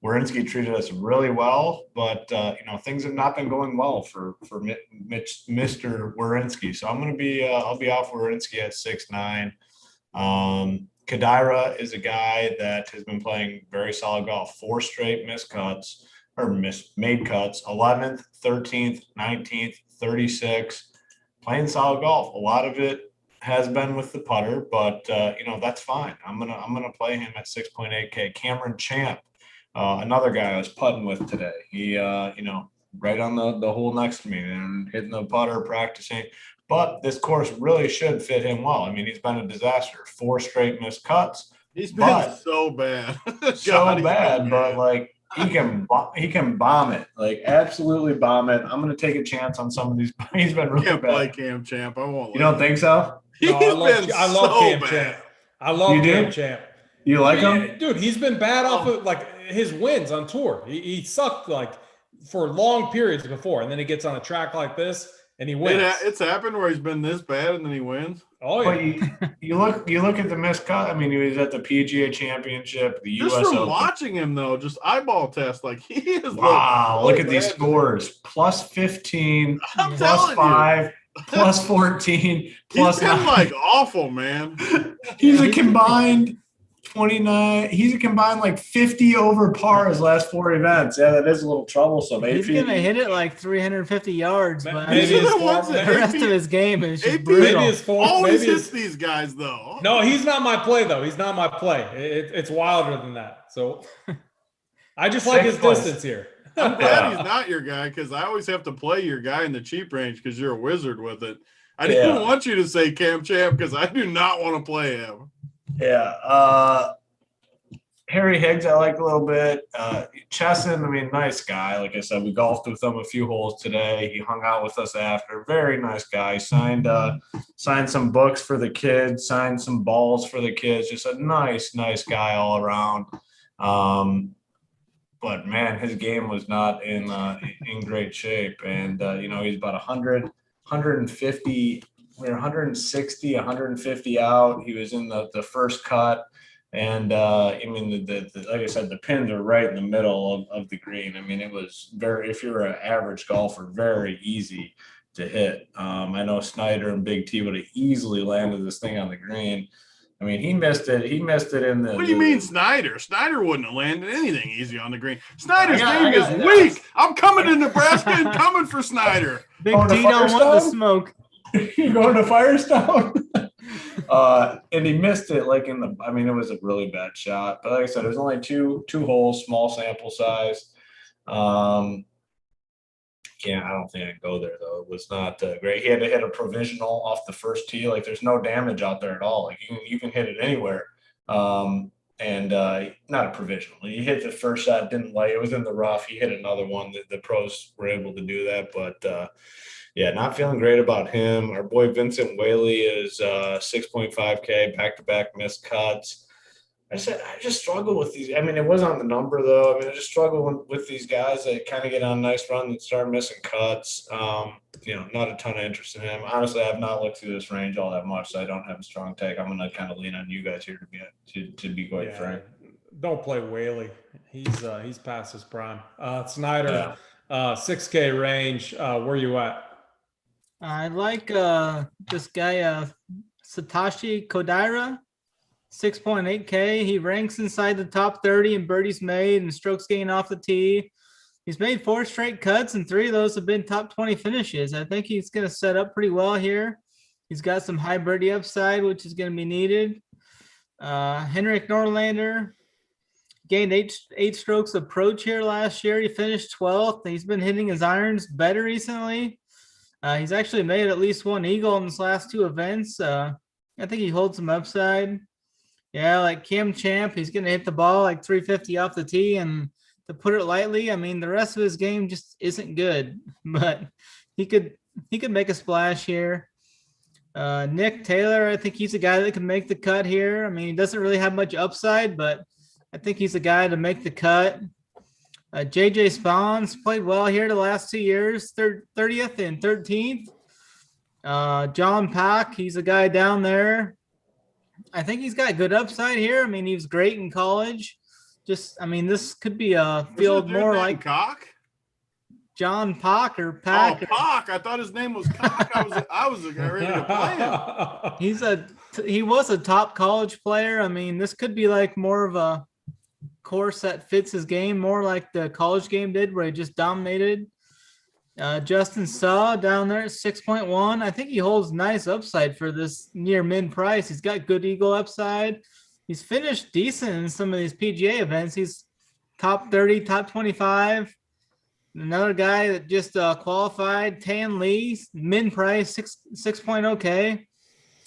Werenski treated us really well, but, things have not been going well for Mr. Werenski. So I'm going to be, I'll be off Werenski at 6'9". Kadira is a guy that has been playing very solid golf, 4 straight made cuts, 11th, 13th, 19th, 36th, playing solid golf. A lot of it has been with the putter, but that's fine. I'm gonna play him at 6.8K. Cameron Champ, another guy I was putting with today. He right on the hole next to me and hitting the putter, practicing. But this course really should fit him well. I mean, he's been a disaster. 4 straight missed cuts. He's been so bad. But like he can bomb it, like absolutely bomb it. I'm gonna take a chance on some of these. He's been really bad. Play Cam Champ. I won't. You don't think so? No, I love Cam Champ. I love Cam Champ. You like him? Dude, he's been bad off of like his wins on tour. He sucked like for long periods before, and then he gets on a track like this and he wins. It's happened where he's been this bad and then he wins. Oh yeah. But you look at the missed cut. I mean, he was at the PGA Championship, the US Open. Just from watching him though, just eyeball test, like he is. Wow! Look at these scores: plus 15, plus 5. Plus 14, plus 9. He's been like awful, man. He's a combined 29. He's a combined like 50 over par his last 4 events. Yeah, that is a little troublesome. He's going to hit it like 350 yards, but maybe the rest of his game is just brutal. Maybe his form always hits these guys, though. No, he's not my play, though. He's not my play. It's wilder than that. So I just like his distance here. I'm glad he's not your guy because I always have to play your guy in the cheap range because you're a wizard with it. I didn't want you to say Cam Champ because I do not want to play him. Yeah. Harry Higgs, I like a little bit. Chesson, I mean, nice guy. Like I said, we golfed with him a few holes today. He hung out with us after. Very nice guy. Signed some books for the kids, signed some balls for the kids. Just a nice guy all around. But man, his game was not in great shape. And he's about 100, 150. We were 160, 150 out. He was in the first cut. And I mean, like I said, the pins are right in the middle of the green. I mean, it was if you're an average golfer, very easy to hit. I know Snyder and Big T would have easily landed this thing on the green. I mean, he missed it. He missed it in the. What do you mean, Snyder? Snyder wouldn't have landed anything easy on the green. Snyder's game is weak. I'm coming to Nebraska and coming for Snyder. Big T don't want the smoke. You going to Firestone? And he missed it it was a really bad shot. But like I said, it was only two holes, small sample size. I don't think I'd go there though. It was not great. He had to hit a provisional off the first tee. Like there's no damage out there at all. Like you can hit it anywhere. Not a provisional. He hit the first shot, didn't it was in the rough. He hit another one. The pros were able to do that, but not feeling great about him. Our boy Vincent Whaley is 6.5K, back-to-back missed cuts. I just struggle with these. I mean, it was on the number, though. I mean, I just struggle with these guys that kind of get on a nice run and start missing cuts. Not a ton of interest in him. Honestly, I have not looked through this range all that much, so I don't have a strong take. I'm going to kind of lean on you guys here to be quite frank. Don't play Whaley. He's past his prime. Snyder, 6K range. Where you at? I like this guy, Satoshi Kodaira, 6.8K. He ranks inside the top 30 in birdies made and strokes gained off the tee. He's made 4 straight cuts, and 3 of those have been top 20 finishes. I think he's going to set up pretty well here. He's got some high birdie upside, which is going to be needed. Henrik Norlander gained 8 strokes approach here last year. He finished 12th. He's been hitting his irons better recently. He's actually made at least 1 eagle in his last 2 events. I think he holds some upside. Yeah, like Cam Champ, he's going to hit the ball like 350 off the tee. And to put it lightly, I mean, the rest of his game just isn't good. But he could make a splash here. Nick Taylor, I think he's a guy that can make the cut here. I mean, he doesn't really have much upside, but I think he's a guy to make the cut. JJ Spahns played well here the last 2 years, 30th and 13th. John Pack, he's a guy down there. I think he's got good upside here. I mean, he was great in college. This could be a field more like Cock. John Pack or Pack. Oh, Pack. I thought his name was Cock. I was ready to play him. He was a top college player. I mean, this could be like more of a course that fits his game, more like the college game did, where he just dominated. Justin Saw down there at 6.1. I think he holds nice upside for this near mid price. He's got good eagle upside. He's finished decent in some of these PGA events. He's top 30, top 25. Another guy that just qualified, Tan Lee, mid price, 6.0K.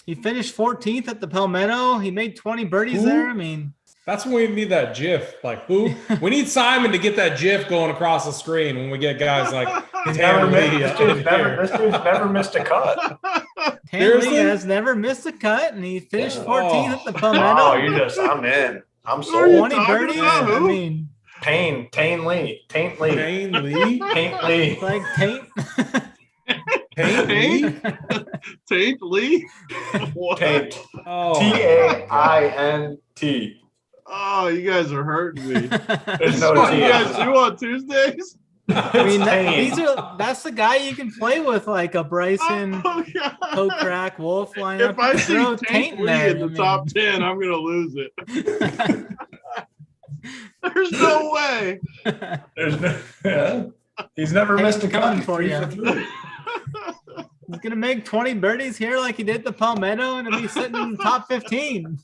He finished 14th at the Palmetto. He made 20 birdies there. I mean, that's when we need that GIF. Like, who? We need Simon to get that GIF going across the screen when we get guys like Tan Lee. This dude's never missed a cut. Tan Lee has never missed a cut, and he finished 14th at the Palmetto. I'm in. I'm sold. 20 birdies. I mean, Taint Lee. Taint Lee. Like Taint. Taint Lee? Taint Lee? What? Taint. Taint. Oh, you guys are hurting me. There's no what you guys do on Tuesdays? I mean, that's the guy you can play with, like a Bryson, Kokrak, Wolff lineup. If I see Taint Lee in the top 10, I'm going to lose it. There's no way. He's never missed a cut for you. He's going to make 20 birdies here like he did the Palmetto, and he'll be sitting in the top 15.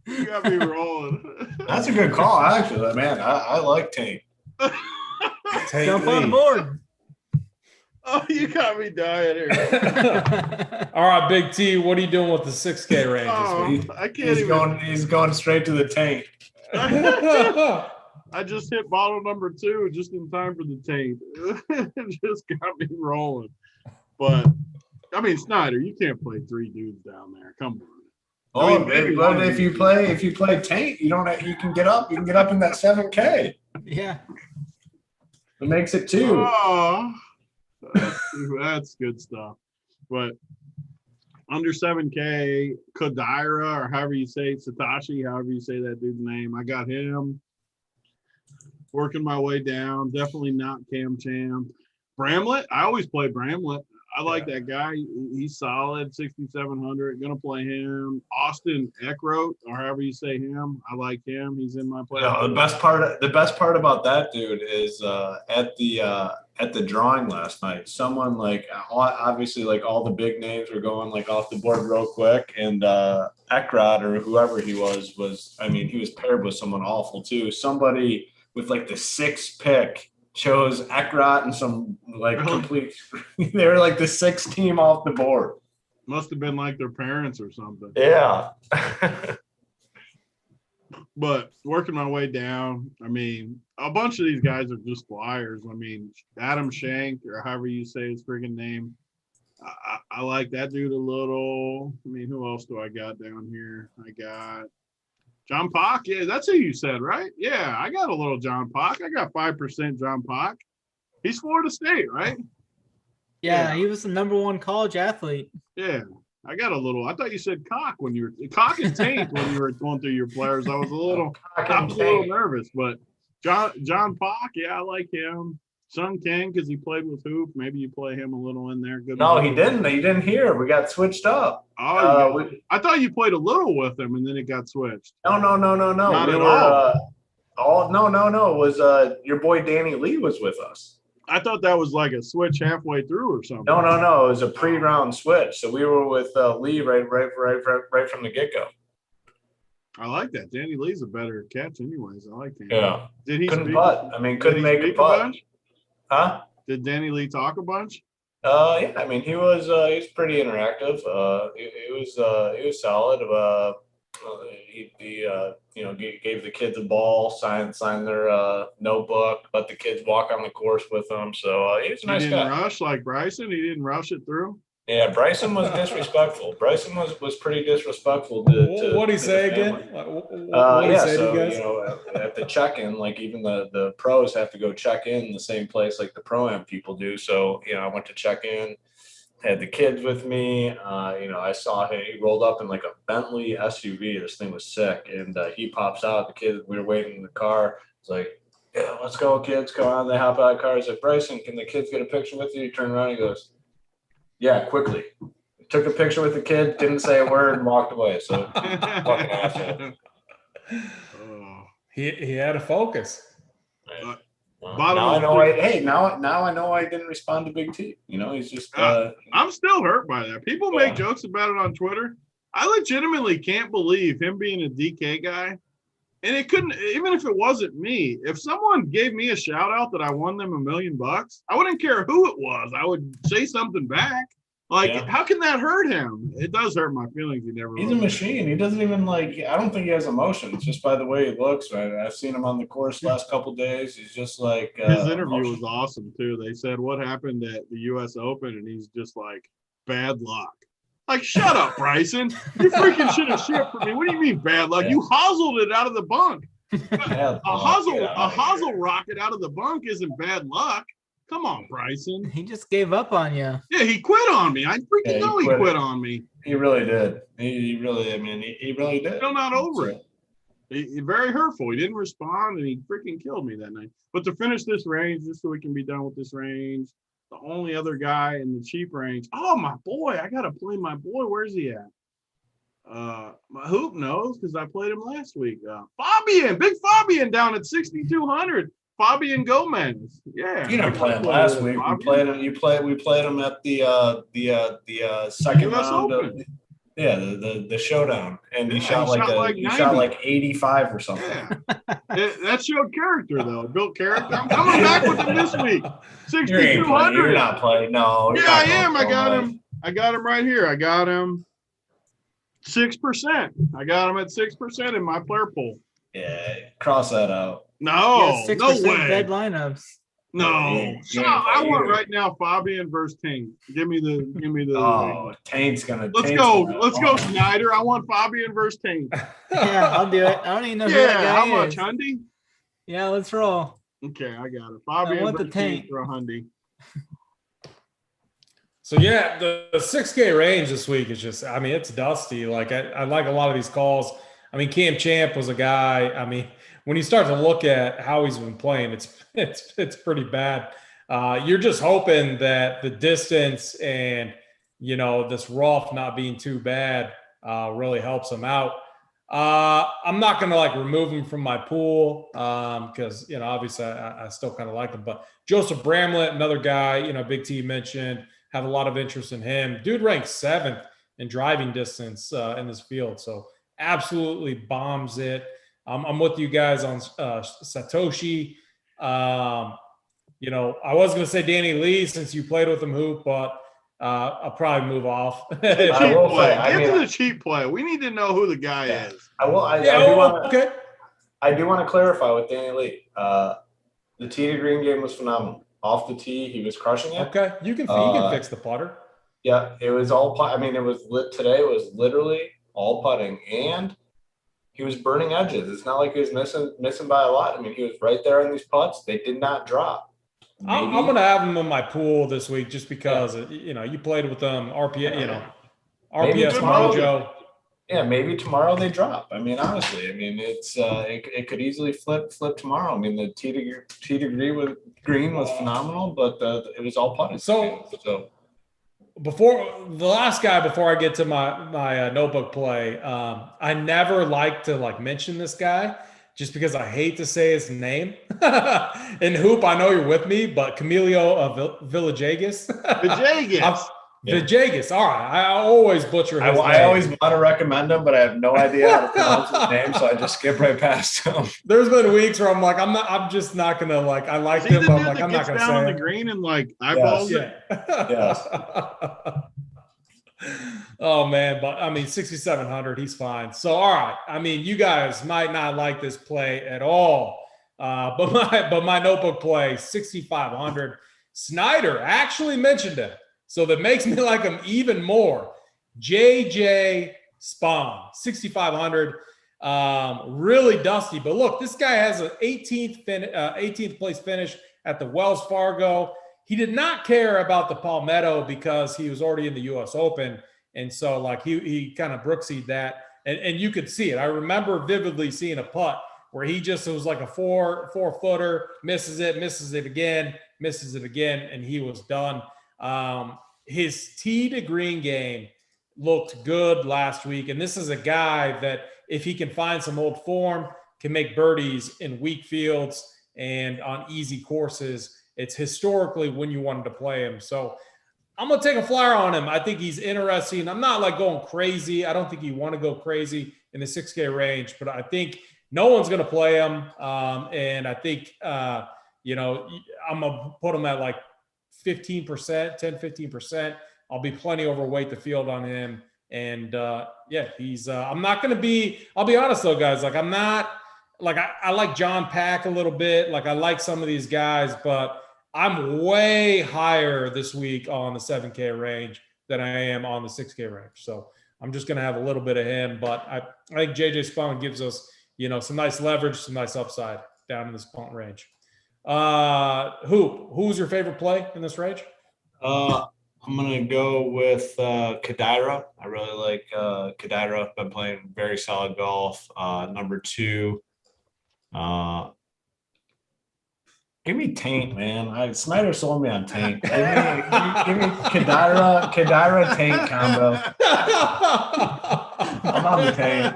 You got me rolling. That's a good call, actually. Man, I like Taint. Jump on the board. Oh, you got me dying here. All right, Big T, what are you doing with the 6K range this week? I can't He's going straight to the Taint. I just hit bottle number 2 just in time for the taint. It just got me rolling. But I mean, Snyder, you can't play 3 dudes down there. Come on. Oh, I mean, but if you play taint, you can get up in that 7K. Yeah. It makes it 2. Oh, that's good stuff. But under 7K, Kodaira, or however you say it, Satoshi, however you say that dude's name, I got him. Working my way down. Definitely not Cam Champ. Bramlett, I always play Bramlett. I like that guy. He's solid, 6,700. Gonna play him. Austin Eckroat, or however you say him. I like him. He's in my play. The best part about that dude is at the drawing last night, someone obviously all the big names were going off the board real quick, and Eckroat or whoever he was he was paired with someone awful too. Somebody with the 6th pick chose Eckroat and some complete. They were the 6th team off the board. Must have been their parents or something. Yeah. But working my way down, I mean, a bunch of these guys are just flyers. I mean, Adam Shank, or however you say his friggin' name, I like that dude a little. I mean, who else do I got down here? I got John Pock. Yeah, that's who you said, right? Yeah, I got a little John Pock. I got 5% John Pock. He's Florida State, right? Yeah, he was the #1 college athlete. Yeah. I got a little. I thought you said cock when you were cock and taint when you were going through your players. I was a little nervous, but John Pock, yeah, I like him. Sun King because he played with Hoop. Maybe you play him a little in there. Good. No, he didn't. He didn't hear. We got switched up. Oh, I thought you played a little with him and then it got switched. No. Not at all. No. It was your boy Danny Lee was with us. I thought that was a switch halfway through or something. No. It was a pre-round switch. So we were with Lee right from the get-go. I like that. Danny Lee's a better catch, anyways. I like him. Yeah. Did he couldn't putt? I mean, couldn't make a putt. Huh? Did Danny Lee talk a bunch? Yeah. I mean, he was pretty interactive. He was solid. He gave the kids a ball, signed their notebook, let the kids walk on the course with them. So he was a nice guy. He didn't rush like Bryson. He didn't rush it through. Yeah, Bryson was disrespectful. Bryson was pretty disrespectful. What did he say again? At the check-in, even the pros have to go check in the same place like the pro-am people do. So I went to check in. Had the kids with me. I saw him. He rolled up in a Bentley SUV. This thing was sick. And he pops out. The kids, we were waiting in the car. It's like, yeah, let's go, kids. Come on. They hop out of the car. He's like, Bryson, can the kids get a picture with you? He turned around. He goes, yeah, quickly. Took a picture with the kid. Didn't say a word and walked away. So fucking asshole. He had a focus. Now I know why I didn't respond to Big T. He's just. I'm still hurt by that. People make jokes about it on Twitter. I legitimately can't believe him being a DK guy. And it couldn't, even if it wasn't me, if someone gave me a shout out that I won them $1 million, I wouldn't care who it was. I would say something back. How can that hurt him? It does hurt my feelings. He's a machine. He doesn't even I don't think he has emotions just by the way he looks. Right? I've seen him on the course last couple of days. He's just his interview was awesome too. They said what happened at the U.S. Open, and he's just bad luck. Shut up, Bryson. You freaking should have shipped for me. What do you mean bad luck? Yeah. You hoselled it out of the bunk. A hosel rocket out of the bunk isn't bad luck. Come on, Bryson. He just gave up on you. Yeah, he quit on me. I freaking know he quit on me. He really did. He really did. Still not over it. He very hurtful. He didn't respond, and he freaking killed me that night. But to finish this range, just so we can be done with this range, the only other guy in the cheap range. Oh, my boy. I got to play my boy. Where's he at? My Hoop knows because I played him last week. Fabian, big Fabian down at 6,200. Fabian Gomez. Yeah. You didn't play him last week. We played him at the second US round Open. of the Showdown. And he shot like 85 or something. Yeah. That showed character though. Built character. I'm coming back with him this week. 6,200. You're not playing. No. Yeah, I am. I got him. I got him right here. I got him 6%. I got him at 6% in my player pool. Yeah, cross that out. No, He has no 6% way. dead lineups. No. Yeah, I want right now Fabian versus Tank. Give me the. Oh, Taint's gonna. Let's go, Snyder. I want Fabian versus Tank. Yeah, I'll do it. I don't even know who that Yeah, guy how much, is. Hundy? Yeah, let's roll. Okay, I got it. Fabian want the versus Tank Tank. for a Hundy. So yeah, the 6K range this week is just, I mean, it's dusty. Like I like a lot of these calls. I mean, Cam Champ was a guy. I mean, when you start to look at how he's been playing, it's pretty bad. You're just hoping that the distance and this rough not being too bad really helps him out. I'm not gonna like remove him from my pool because obviously I still kind of like him. But Joseph Bramlett, another guy, Big T mentioned, have a lot of interest in him. Dude ranks 7th in driving distance in this field, so absolutely bombs it. I'm with you guys on Satoshi. I was going to say Danny Lee since you played with him, Hoop, but I'll probably move off. Cheap play. Give me the cheap play. We need to know who the guy is. I do want to clarify with Danny Lee. The tee to green game was phenomenal. Off the tee, he was crushing it. Okay, you can fix the putter. Yeah, it was all putt. I mean, it was lit today. It was literally all putting, and he was burning edges. It's not like he was missing by a lot. I mean, he was right there in these putts. They did not drop. I'm going to have him in my pool this week just because you played with them RPS Mojo. Yeah, maybe tomorrow they drop. I mean, honestly, it's it could easily flip tomorrow. I mean, the tee to green was phenomenal, but it was all putting. So before the last guy, before I get to my notebook play, I never like to mention this guy just because I hate to say his name. And Hoop, I know you're with me, but Camilo Villegas. Villegas. All right. I always butcher his name. I always want to recommend him, but I have no idea how to pronounce his name, so I just skip right past him. There's been weeks where I'm just not gonna I like him, but I'm like, I'm not gonna down say on it. the green and eyeballs it. Yes. Oh man, but I mean 6,700, he's fine. So all right. I mean, you guys might not like this play at all. But my notebook play, 6,500. Snyder actually mentioned it. So that makes me like him even more. JJ Spawn, 6,500. Really dusty. But look, this guy has an 18th place finish at the Wells Fargo. He did not care about the Palmetto because he was already in the U.S. Open. And so, he kind of brooksied that. And you could see it. I remember vividly seeing a putt where it was like a four-footer, misses it again, and he was done. His tee to green game looked good last week. And this is a guy that if he can find some old form, can make birdies in weak fields and on easy courses. It's historically when you wanted to play him. So I'm going to take a flyer on him. I think he's interesting. I'm not going crazy. I don't think you want to go crazy in the 6K range, but I think no one's going to play him. And I think, I'm going to put him at 15%, 10-15%. I'll be plenty overweight the field on him. And he's I'm not going to be, I'll be honest though, guys, I'm not I like John Pack a little bit. I like some of these guys, but I'm way higher this week on the 7K range than I am on the 6K range. So I'm just going to have a little bit of him, but I think JJ Spawn gives us, some nice leverage, some nice upside down in this punt range. Who's your favorite play in this range? I'm gonna go with Kadira. I really like Kadira. Been playing very solid golf. Number 2. Give me Taint, man. Snyder sold me on Taint. Give me Kadira Taint combo. I'm on the Taint.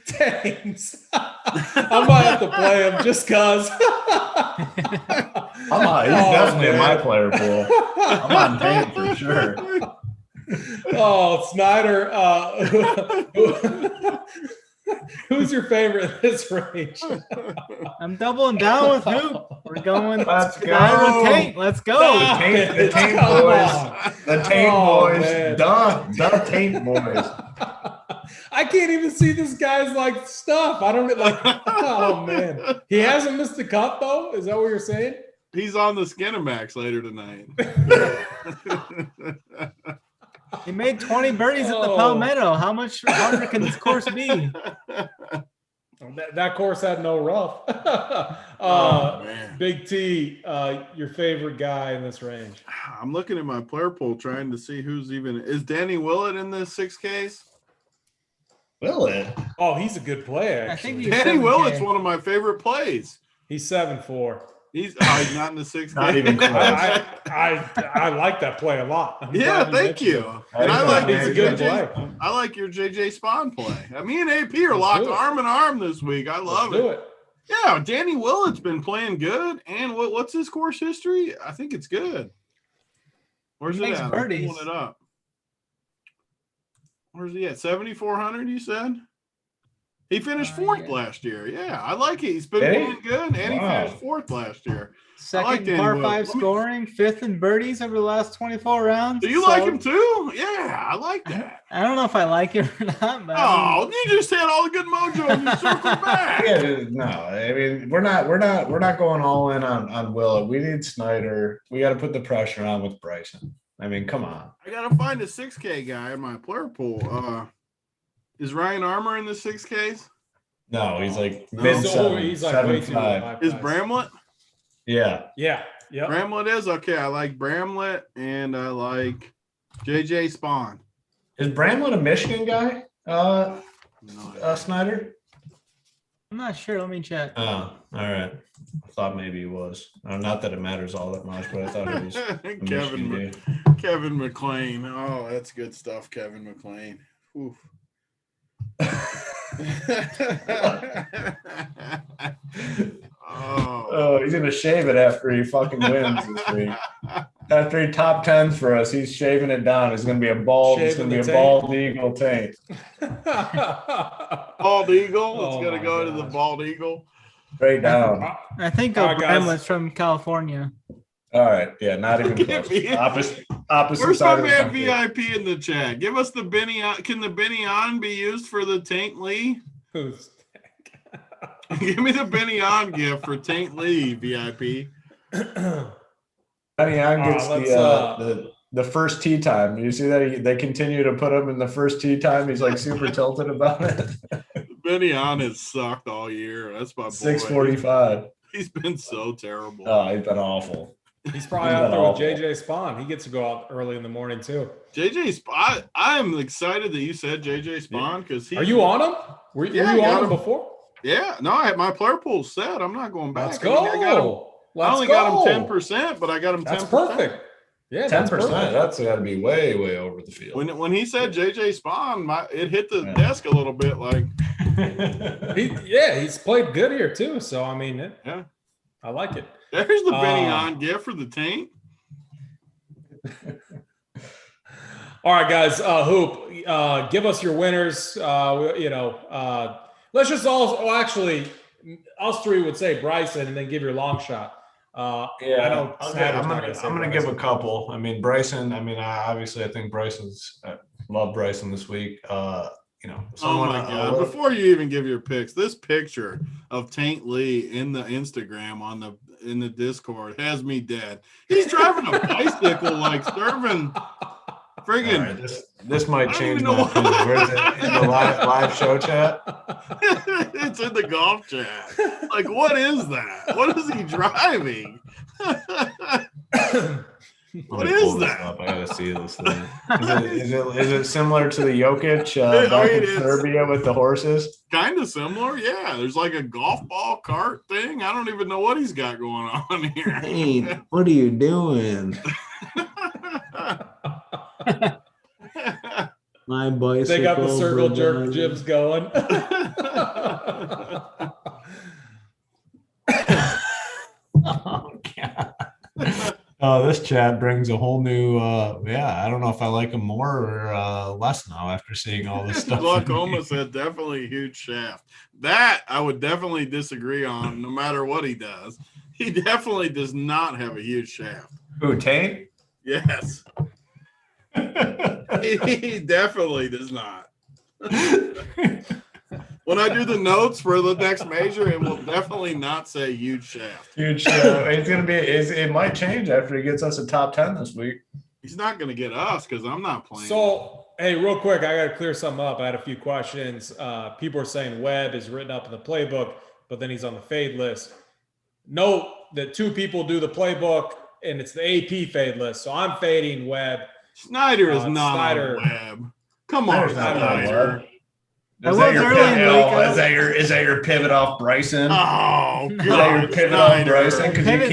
Taints. I might have to play him just because. He's definitely in my player pool. I'm on Taint for sure. Oh, Snyder. Who's your favorite in this range? I'm doubling down with who? We're going. Let's go. Taint. Let's go. The Taint boys. The Taint boys. Done. The Taint boys. I I can't even see this guy's like stuff. I don't like. Oh man, he hasn't missed the cut though. Is that what you're saying? He's on the Skinamax later tonight. He made 20 birdies at the Palmetto. How much harder can this course be? That course had no rough. Man. Big T, your favorite guy in this range? I'm looking at my player pool trying to see who's even. Is Danny Willett in this 6Ks? Willett? Oh, he's a good player. I think Actually. he's Danny 7K. Willett's one of my favorite plays. He's 7'4". He's not in the 6K. Not even close. I like that play a lot. I'm Yeah, glad thank mentioned you. it. And I like He's a good play. I like your JJ Spawn play. Me and AP are locked arm in arm this week. I love it. Yeah, Danny Willett's been playing good. And what's his course history? I think it's good. Where's it at? I'm pulling it up. Where's he at? 7,400, you said? He finished fourth last year. Yeah, I like it. He's been playing good, and he finished fourth last year. Second par 5 scoring, 5th in birdies over the last 24 rounds. Do you like him too? Yeah, I like that. I don't know if I like him or not. But you just had all the good mojo and you circled back. Yeah, no, I mean we're not going all in on Willett. We need Snyder. We got to put the pressure on with Bryson. I mean, come on. I gotta find a 6K guy in my player pool. Is Ryan Armour in the 6Ks? No, he's like he's like way too high. Is Bramlett? Yeah. Bramlett is okay. I like Bramlett and I like JJ Spawn. Is Bramlett a Michigan guy? Snyder? I'm not sure. Let me check. Oh, all right. I thought maybe he was. Not that it matters all that much, but I thought it was Kevin McLean. Oh, that's good stuff, Kevin McLean. Oof. He's gonna shave it after he fucking wins this week. After he top 10s for us, he's shaving it down. It's gonna be a bald. It's gonna be a bald eagle taint. Bald eagle. It's gonna go to the bald eagle. Straight down. I think Bramlett's from California. All right. Yeah, not even close. Opposite Where's side my of man the VIP in the chat? Give us the Benny on. Can the Benny on be used for the Taint Lee? Who's Give me the Benny on gift for Taint Lee VIP. Benny on gets the first tee time. You see that they continue to put him in the first tee time. He's like super tilted about it. Benny on has sucked all year. That's my boy. 645. He's been so terrible. Oh, he's been awful. He's probably out there with JJ Spawn. He gets to go out early in the morning too. JJ Spawn. I'm excited that you said JJ Spawn because Are you on him? Were you on him before? Yeah. No, my player pool's set. I'm not going back. Let's go. I only got him 10%, but I got him 10%. That's perfect. Yeah, 10%. That's got to be way, way over the field. When he said JJ Spawn, it hit the desk a little bit. Like, he's played good here too. So I mean, I like it. There's the Benny on gift for the taint. All right, guys. Hoop, give us your winners. Let's just actually, us three would say Bryson, and then give your long shot. I'm gonna give a couple. I mean, Bryson. I mean, obviously, I think Bryson's. Love Bryson this week. Oh my God! Before you even give your picks, this picture of Taint Lee in the Instagram in the Discord has me dead. He's driving a bicycle like serving friggin'. Right, this might change my opinion. Where is it? In the live show chat? It's in the golf chat. Like, what is that? What is he driving? What is that? I gotta see this thing. Is it similar to the Jokic back in Serbia with the horses? Kind of similar, yeah. There's like a golf ball cart thing. I don't even know what he's got going on here. Hey, what are you doing? My bicycle. They got the circle jerk jibs going. Oh God. Oh, this chat brings a whole new I don't know if I like him more or less now after seeing all this stuff. Glaucoma said definitely a huge shaft. That I would definitely disagree on no matter what he does. He definitely does not have a huge shaft. Who, Tate? Yes. He definitely does not. When I do the notes for the next major, it will definitely not say huge shaft. Huge shaft. It's gonna be. It might change after he gets us a top 10 this week. He's not going to get us because I'm not playing. So, hey, real quick, I got to clear something up. I had a few questions. People are saying Webb is written up in the playbook, but then he's on the fade list. Note that 2 people do the playbook, and it's the AP fade list. So I'm fading Webb. Snyder is not Snyder. on Webb. Come on, Snyder's not on Snyder. Webb. Is that your pivot off Bryson? Oh, Is that your pivot off Bryson? Because you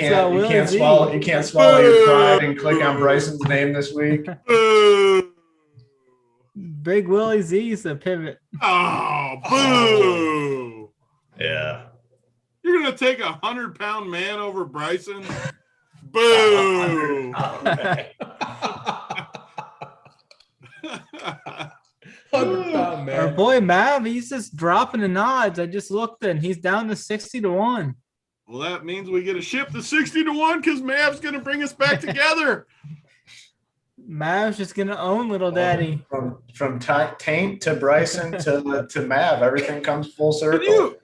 can't swallow your pride and click on Bryson's name this week. Big Willie Z's the pivot. Oh, boo! Yeah. You're gonna take a 100-pound man over Bryson? Boo! Our boy Mav, he's just dropping the odds. I just looked and he's down to 60-1. Well, that means we get a ship to 60-1 because Mav's gonna bring us back together. Mav's just gonna own little daddy. From Taint to Bryson to Mav, everything comes full circle.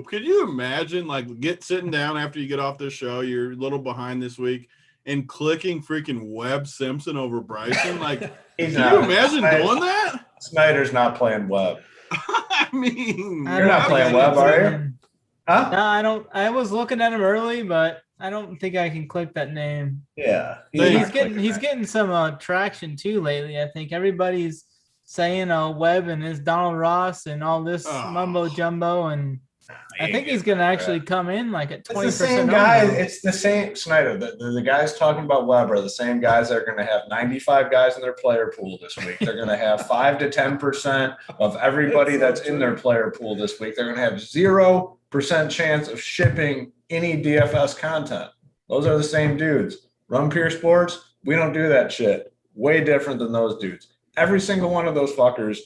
Could you imagine sitting down after you get off this show, you're a little behind this week, and clicking freaking Webb Simpson over Bryson? Can you imagine doing that? Snyder's not playing Webb. I mean, you're not playing Webb, are you? Huh? No, I don't. I was looking at him early, but I don't think I can click that name. Yeah, he's getting some traction too lately. I think everybody's saying Webb and his Donald Ross and all this mumbo jumbo, and I think he's going to actually come in at 20%. It's the same guys. It's the same Snyder. The guys talking about Webb are the same guys that are going to have 95 guys in their player pool this week. They're going to have 5 to 10% of everybody that's in their player pool this week. They're going to have 0% chance of shipping any DFS content. Those are the same dudes. Run Pure Sports, we don't do that shit. Way different than those dudes. Every single one of those fuckers,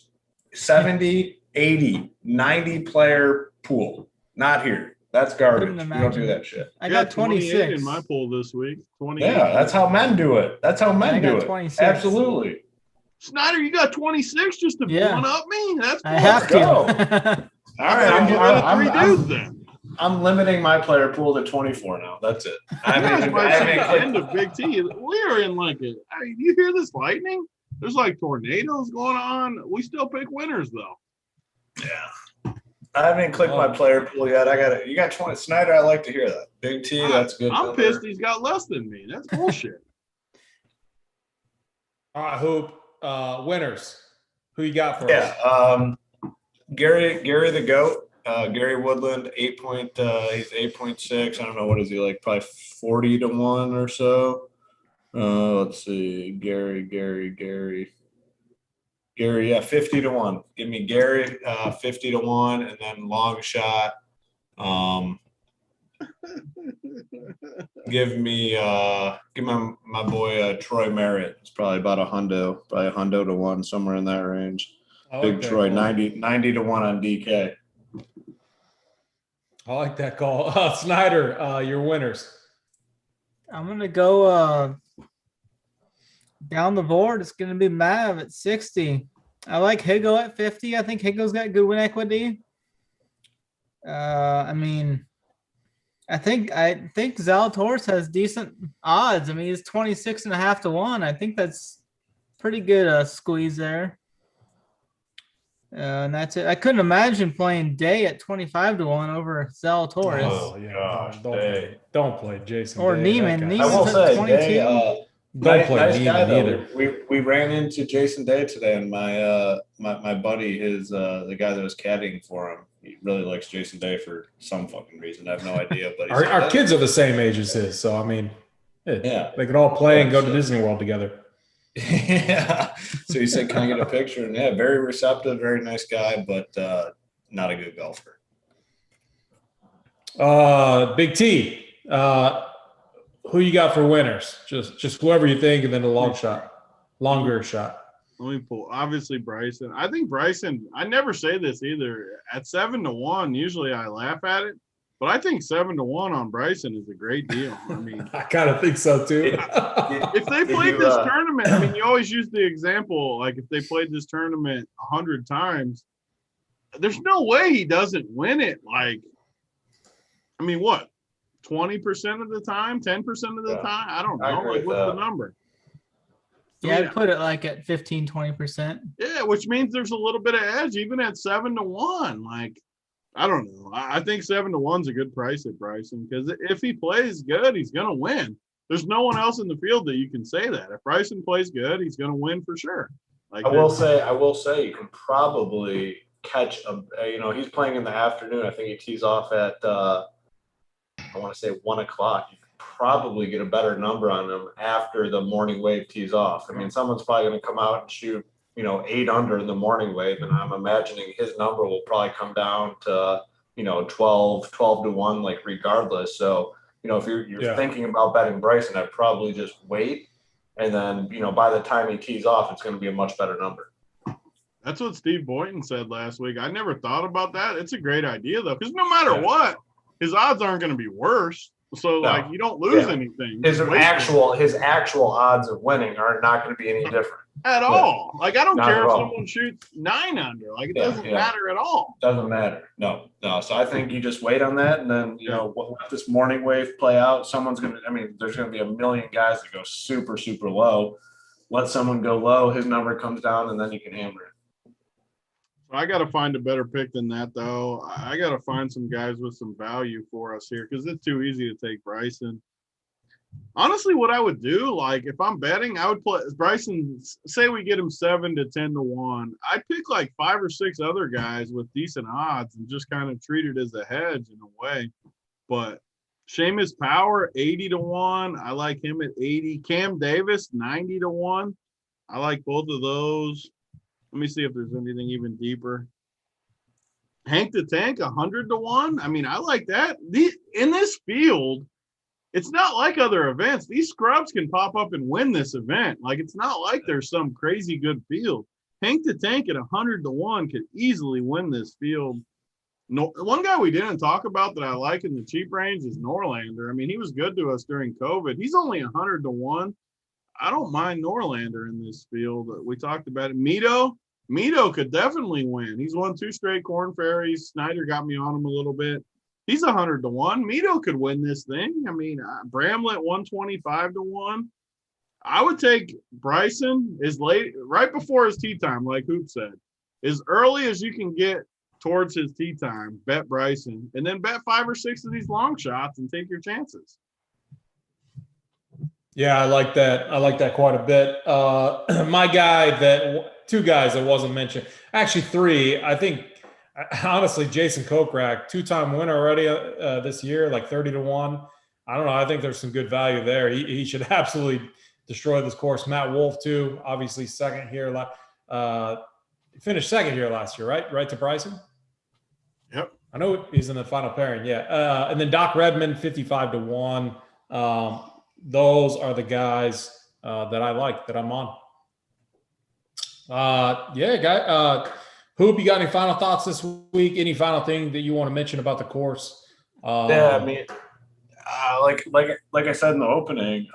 70, 80, 90 player pool. Not here. That's garbage. We don't do that shit. I got 26 in my pool this week. 28. Yeah, that's how men do it. That's how men do it. 26. Absolutely. Snyder, you got 26 just to one up me? That's cool. I have to. All right, I'm limiting my player pool to 24 now. That's it. End of Big T. We are in you hear this lightning? There's tornadoes going on. We still pick winners though. Yeah. I haven't clicked my player pool yet. You got 20. Snyder, I like to hear that. Big T, that's good. I'm pissed he's got less than me. That's bullshit. All right, Hoop. Winners. Who you got for us? Yeah. Gary the GOAT. Gary Woodland, 8 point. He's 8.6. I don't know, what is he probably 40-1 or so. Let's see. Gary, yeah, 50-1. Give me Gary, 50-1, and then Longshot. Give my boy Troy Merritt. It's probably about probably $100-1, somewhere in that range. Big Troy, 90-1 on DK. I like that call. Snyder, your winners. I'm going to go down the board. It's going to be Mav at 60. I like Higo at 50. I think Higo's got good win equity. I think Zalatoris has decent odds. He's 26.5-1. I think that's pretty good squeeze there. And that's it. I couldn't imagine playing Day at 25-1 over Zalatoris. Oh yeah, don't play Jason or Day, Neiman. I will say 22. Day, don't play Neiman guy, either. We ran into Jason Day today, and my buddy, the guy that was caddying for him, he really likes Jason Day for some fucking reason. I have no idea. But our kids are the same age as his, so yeah, they could all play and go to Disney World together. Yeah. So he said, "Can I get a picture?" And yeah, very receptive, very nice guy, but not a good golfer. Big T. Who you got for winners? Just whoever you think, and then the longer shot. Let me pull. Obviously, Bryson. I think Bryson. I never say this either. At 7-1, usually I laugh at it. But I think 7-1 on Bryson is a great deal. I mean, I kind of think so too. if they played this tournament, I mean, you always use the example, like if they played this tournament 100 times, there's no way he doesn't win it. Like, I mean, what, 20% of the time, 10% of the time? I don't know. Like, what's the number? Yeah, I'd put it like at 15, 20%. Yeah, which means there's a little bit of edge, even at 7-1. Like, I don't know. I think 7-1's a good price at Bryson because if he plays good, he's going to win. There's no one else in the field that you can say that. If Bryson plays good, he's going to win for sure. Like I will say you can probably catch he's playing in the afternoon. I think he tees off at I want to say 1 o'clock. You could probably get a better number on him after the morning wave tees off. I mean, someone's probably going to come out and shoot 8 under in the morning wave, and I'm imagining his number will probably come down to 12 to 1, like regardless. So if you're thinking about betting Bryson, I'd probably just wait, and then by the time he tees off, it's going to be a much better number. That's what Steve Boynton said last week. I never thought about that. It's a great idea though, because no matter what, his odds aren't going to be worse. So like you don't lose anything. His actual odds of winning are not going to be any different at all. Like I don't care if someone shoots 9 under. Like it doesn't matter at all. Doesn't matter. No. So I think you just wait on that, and then let this morning wave play out. Someone's going to. I mean, there's going to be a million guys that go super super low. Let someone go low. His number comes down, and then you can hammer it. I got to find a better pick than that, though. I got to find some guys with some value for us here because it's too easy to take Bryson. Honestly, what I would do, like if I'm betting, I would play Bryson. Say we get him 7 to 10 to 1. I'd pick like 5 or 6 other guys with decent odds and just kind of treat it as a hedge in a way. But Seamus Power 80 to 1. I like him at 80. Cam Davis 90 to 1. I like both of those. Let me see if there's anything even deeper. Hank the Tank, 100 to 1. I mean, I like that. In this field, it's not like other events. These scrubs can pop up and win this event. Like, it's not like there's some crazy good field. Hank the Tank at 100 to 1 could easily win this field. No, one guy we didn't talk about that I like in the cheap range is Norlander. I mean, he was good to us during COVID. He's only 100 to 1. I don't mind Norlander in this field. We talked about it. Mito could definitely win. He's won 2 straight Corn Ferries. Snyder got me on him a little bit. He's 100 to 1. Mito could win this thing. I mean, Bramlett 125 to 1. I would take Bryson right before his tee time, like Hoop said, as early as you can get towards his tee time. Bet Bryson, and then bet 5 or 6 of these long shots and take your chances. Yeah, I like that. I like that quite a bit. My guy 2 guys that wasn't mentioned, actually 3. I think honestly, Jason Kokrak, 2-time winner already this year, like 30 to 1. I don't know. I think there's some good value there. He should absolutely destroy this course. Matt Wolff too, obviously second here. Finished second here last year, right? Right to Bryson. Yep. I know he's in the final pairing. Yeah. And then Doc Redmond, 55 to 1. Those are the guys that I like, that I'm on. Hoop, you got any final thoughts this week? Any final thing that you want to mention about the course? I mean, like I said in the opening,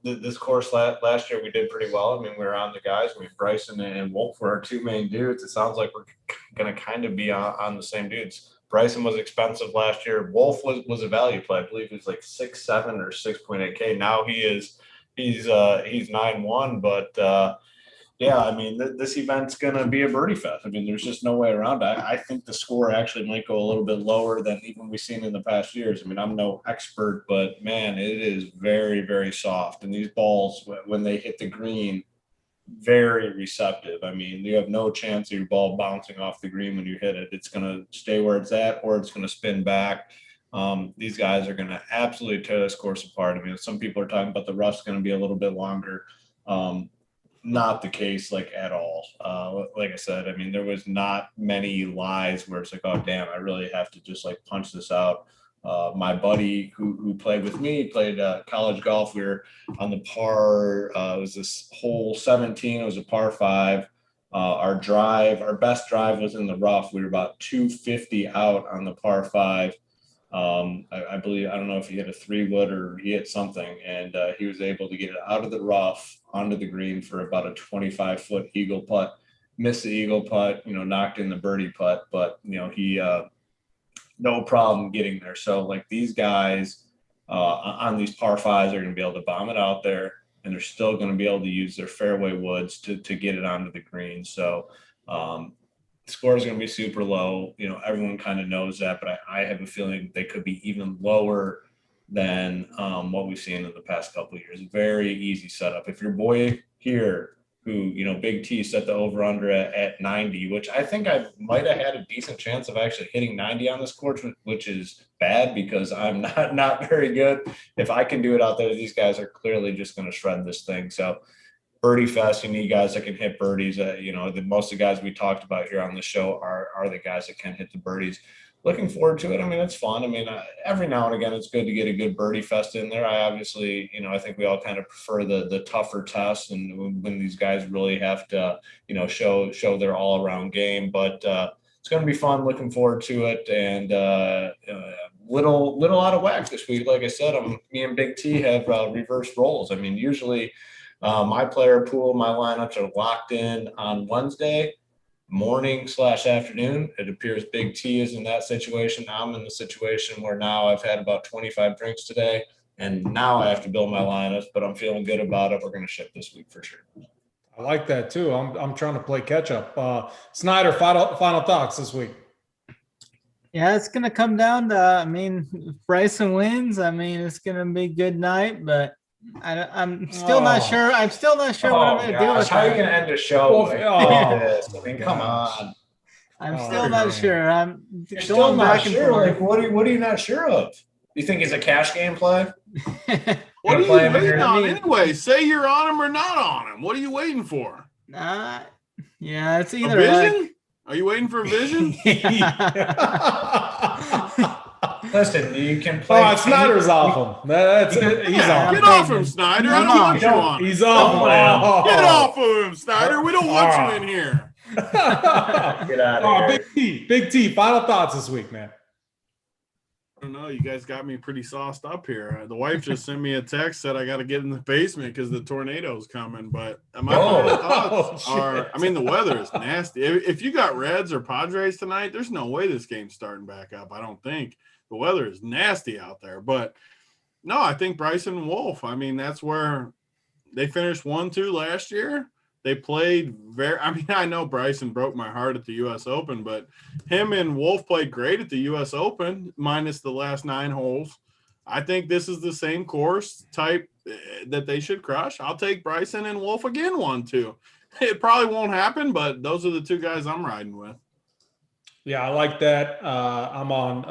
this course last year we did pretty well. I mean, we were on the guys. I mean, Bryson and Wolff were our 2 main dudes. It sounds like we're going to kind of be on the same dudes. Bryson was expensive last year. Wolff was a value play. I believe he's like 6.7 or 6.8K. Now he's 9-1, but I mean, this event's going to be a birdie fest. I mean, there's just no way around it. I think the score actually might go a little bit lower than even we've seen in the past years. I mean, I'm no expert, but man, it is very, very soft. And these balls, when they hit the green, very receptive. I mean, you have no chance of your ball bouncing off the green when you hit it. It's going to stay where it's at, or it's going to spin back. These guys are going to absolutely tear this course apart. I mean, some people are talking about the rough's going to be a little bit longer. Not the case, like, at all. Like I said, I mean, there was not many lies where it's like, oh damn, I really have to just like punch this out. My buddy who played with me played college golf. We were on the par. It was this hole 17. It was a par 5. Our best drive was in the rough. We were about 250 out on the par 5. I believe, I don't know if he hit a 3-wood or he hit something, and he was able to get it out of the rough onto the green for about a 25-foot eagle putt. Missed the eagle putt, knocked in the birdie putt, but he no problem getting there. So like these guys on these par 5s are going to be able to bomb it out there, and they're still going to be able to use their fairway woods to get it onto the green. So the score is going to be super low. Everyone kind of knows that, but I have a feeling they could be even lower than what we've seen in the past couple of years. Very easy setup. If your boy here, who, Big T set the over-under at 90, which I think I might have had a decent chance of actually hitting 90 on this course, which is bad because I'm not very good. If I can do it out there, these guys are clearly just going to shred this thing. So birdie fest, you need guys that can hit birdies. Most of the guys we talked about here on the show are the guys that can hit the birdies. Looking forward to it. It's fun. Every now and again, it's good to get a good birdie fest in there. I obviously, I think we all kind of prefer the tougher tests and when these guys really have to, show their all around game. But it's going to be fun. Looking forward to it. And little out of whack this week. Like I said, me and Big T have reversed roles. Usually my player pool, my lineups are locked in on Wednesday morning/afternoon. It appears Big T is in that situation. I'm in the situation where now I've had about 25 drinks today, and now I have to build my lineups, but I'm feeling good about it. We're going to ship this week for sure. I like that too. I'm trying to play catch up. Snyder, final thoughts this week. Yeah, it's going to come down to, if Bryson wins, it's going to be a good night, but I'm still not sure. I'm still not sure what I'm going to do with how are you going to end the show? This? Come on. I'm still not sure. You're still not sure. Like, what are you not sure of? You think he's a cash game play? What are you waiting on anyway? Say you're on him or not on him. What are you waiting for? Yeah, it's either a vision. Are you waiting for a vision? Listen, you can play. Snyder's off him. He's off. Get off him, Snyder. I don't want you on. He's off. Get off of him, Snyder. We don't want you in here. Get out of here. Big T. Final thoughts this week, man. I don't know. You guys got me pretty sauced up here. The wife just sent me a text, said I got to get in the basement because the tornado's coming. But my final thoughts are, the weather is nasty. If you got Reds or Padres tonight, there's no way this game's starting back up. I don't think. The weather is nasty out there. But no, I think Bryson and Wolff, that's where they finished 1-2 last year. They played I know Bryson broke my heart at the U.S. Open, but him and Wolff played great at the U.S. Open, minus the last 9 holes. I think this is the same course type that they should crush. I'll take Bryson and Wolff again 1-2. It probably won't happen, but those are the 2 guys I'm riding with. Yeah, I like that. I'm on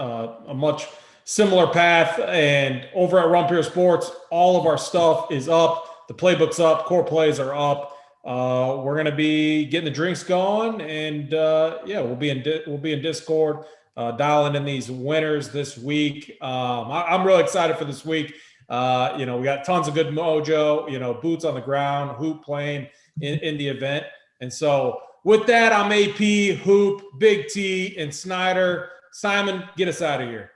a much similar path, and over at Rumpier Sports, all of our stuff is up. The playbook's up. Core plays are up. We're going to be getting the drinks going, and we'll be in Discord, dialing in these winners this week. I'm really excited for this week. We got tons of good mojo, boots on the ground, hoop playing in the event. And so with that, I'm AP, Hoop, Big T, and Snyder. Simon, get us out of here.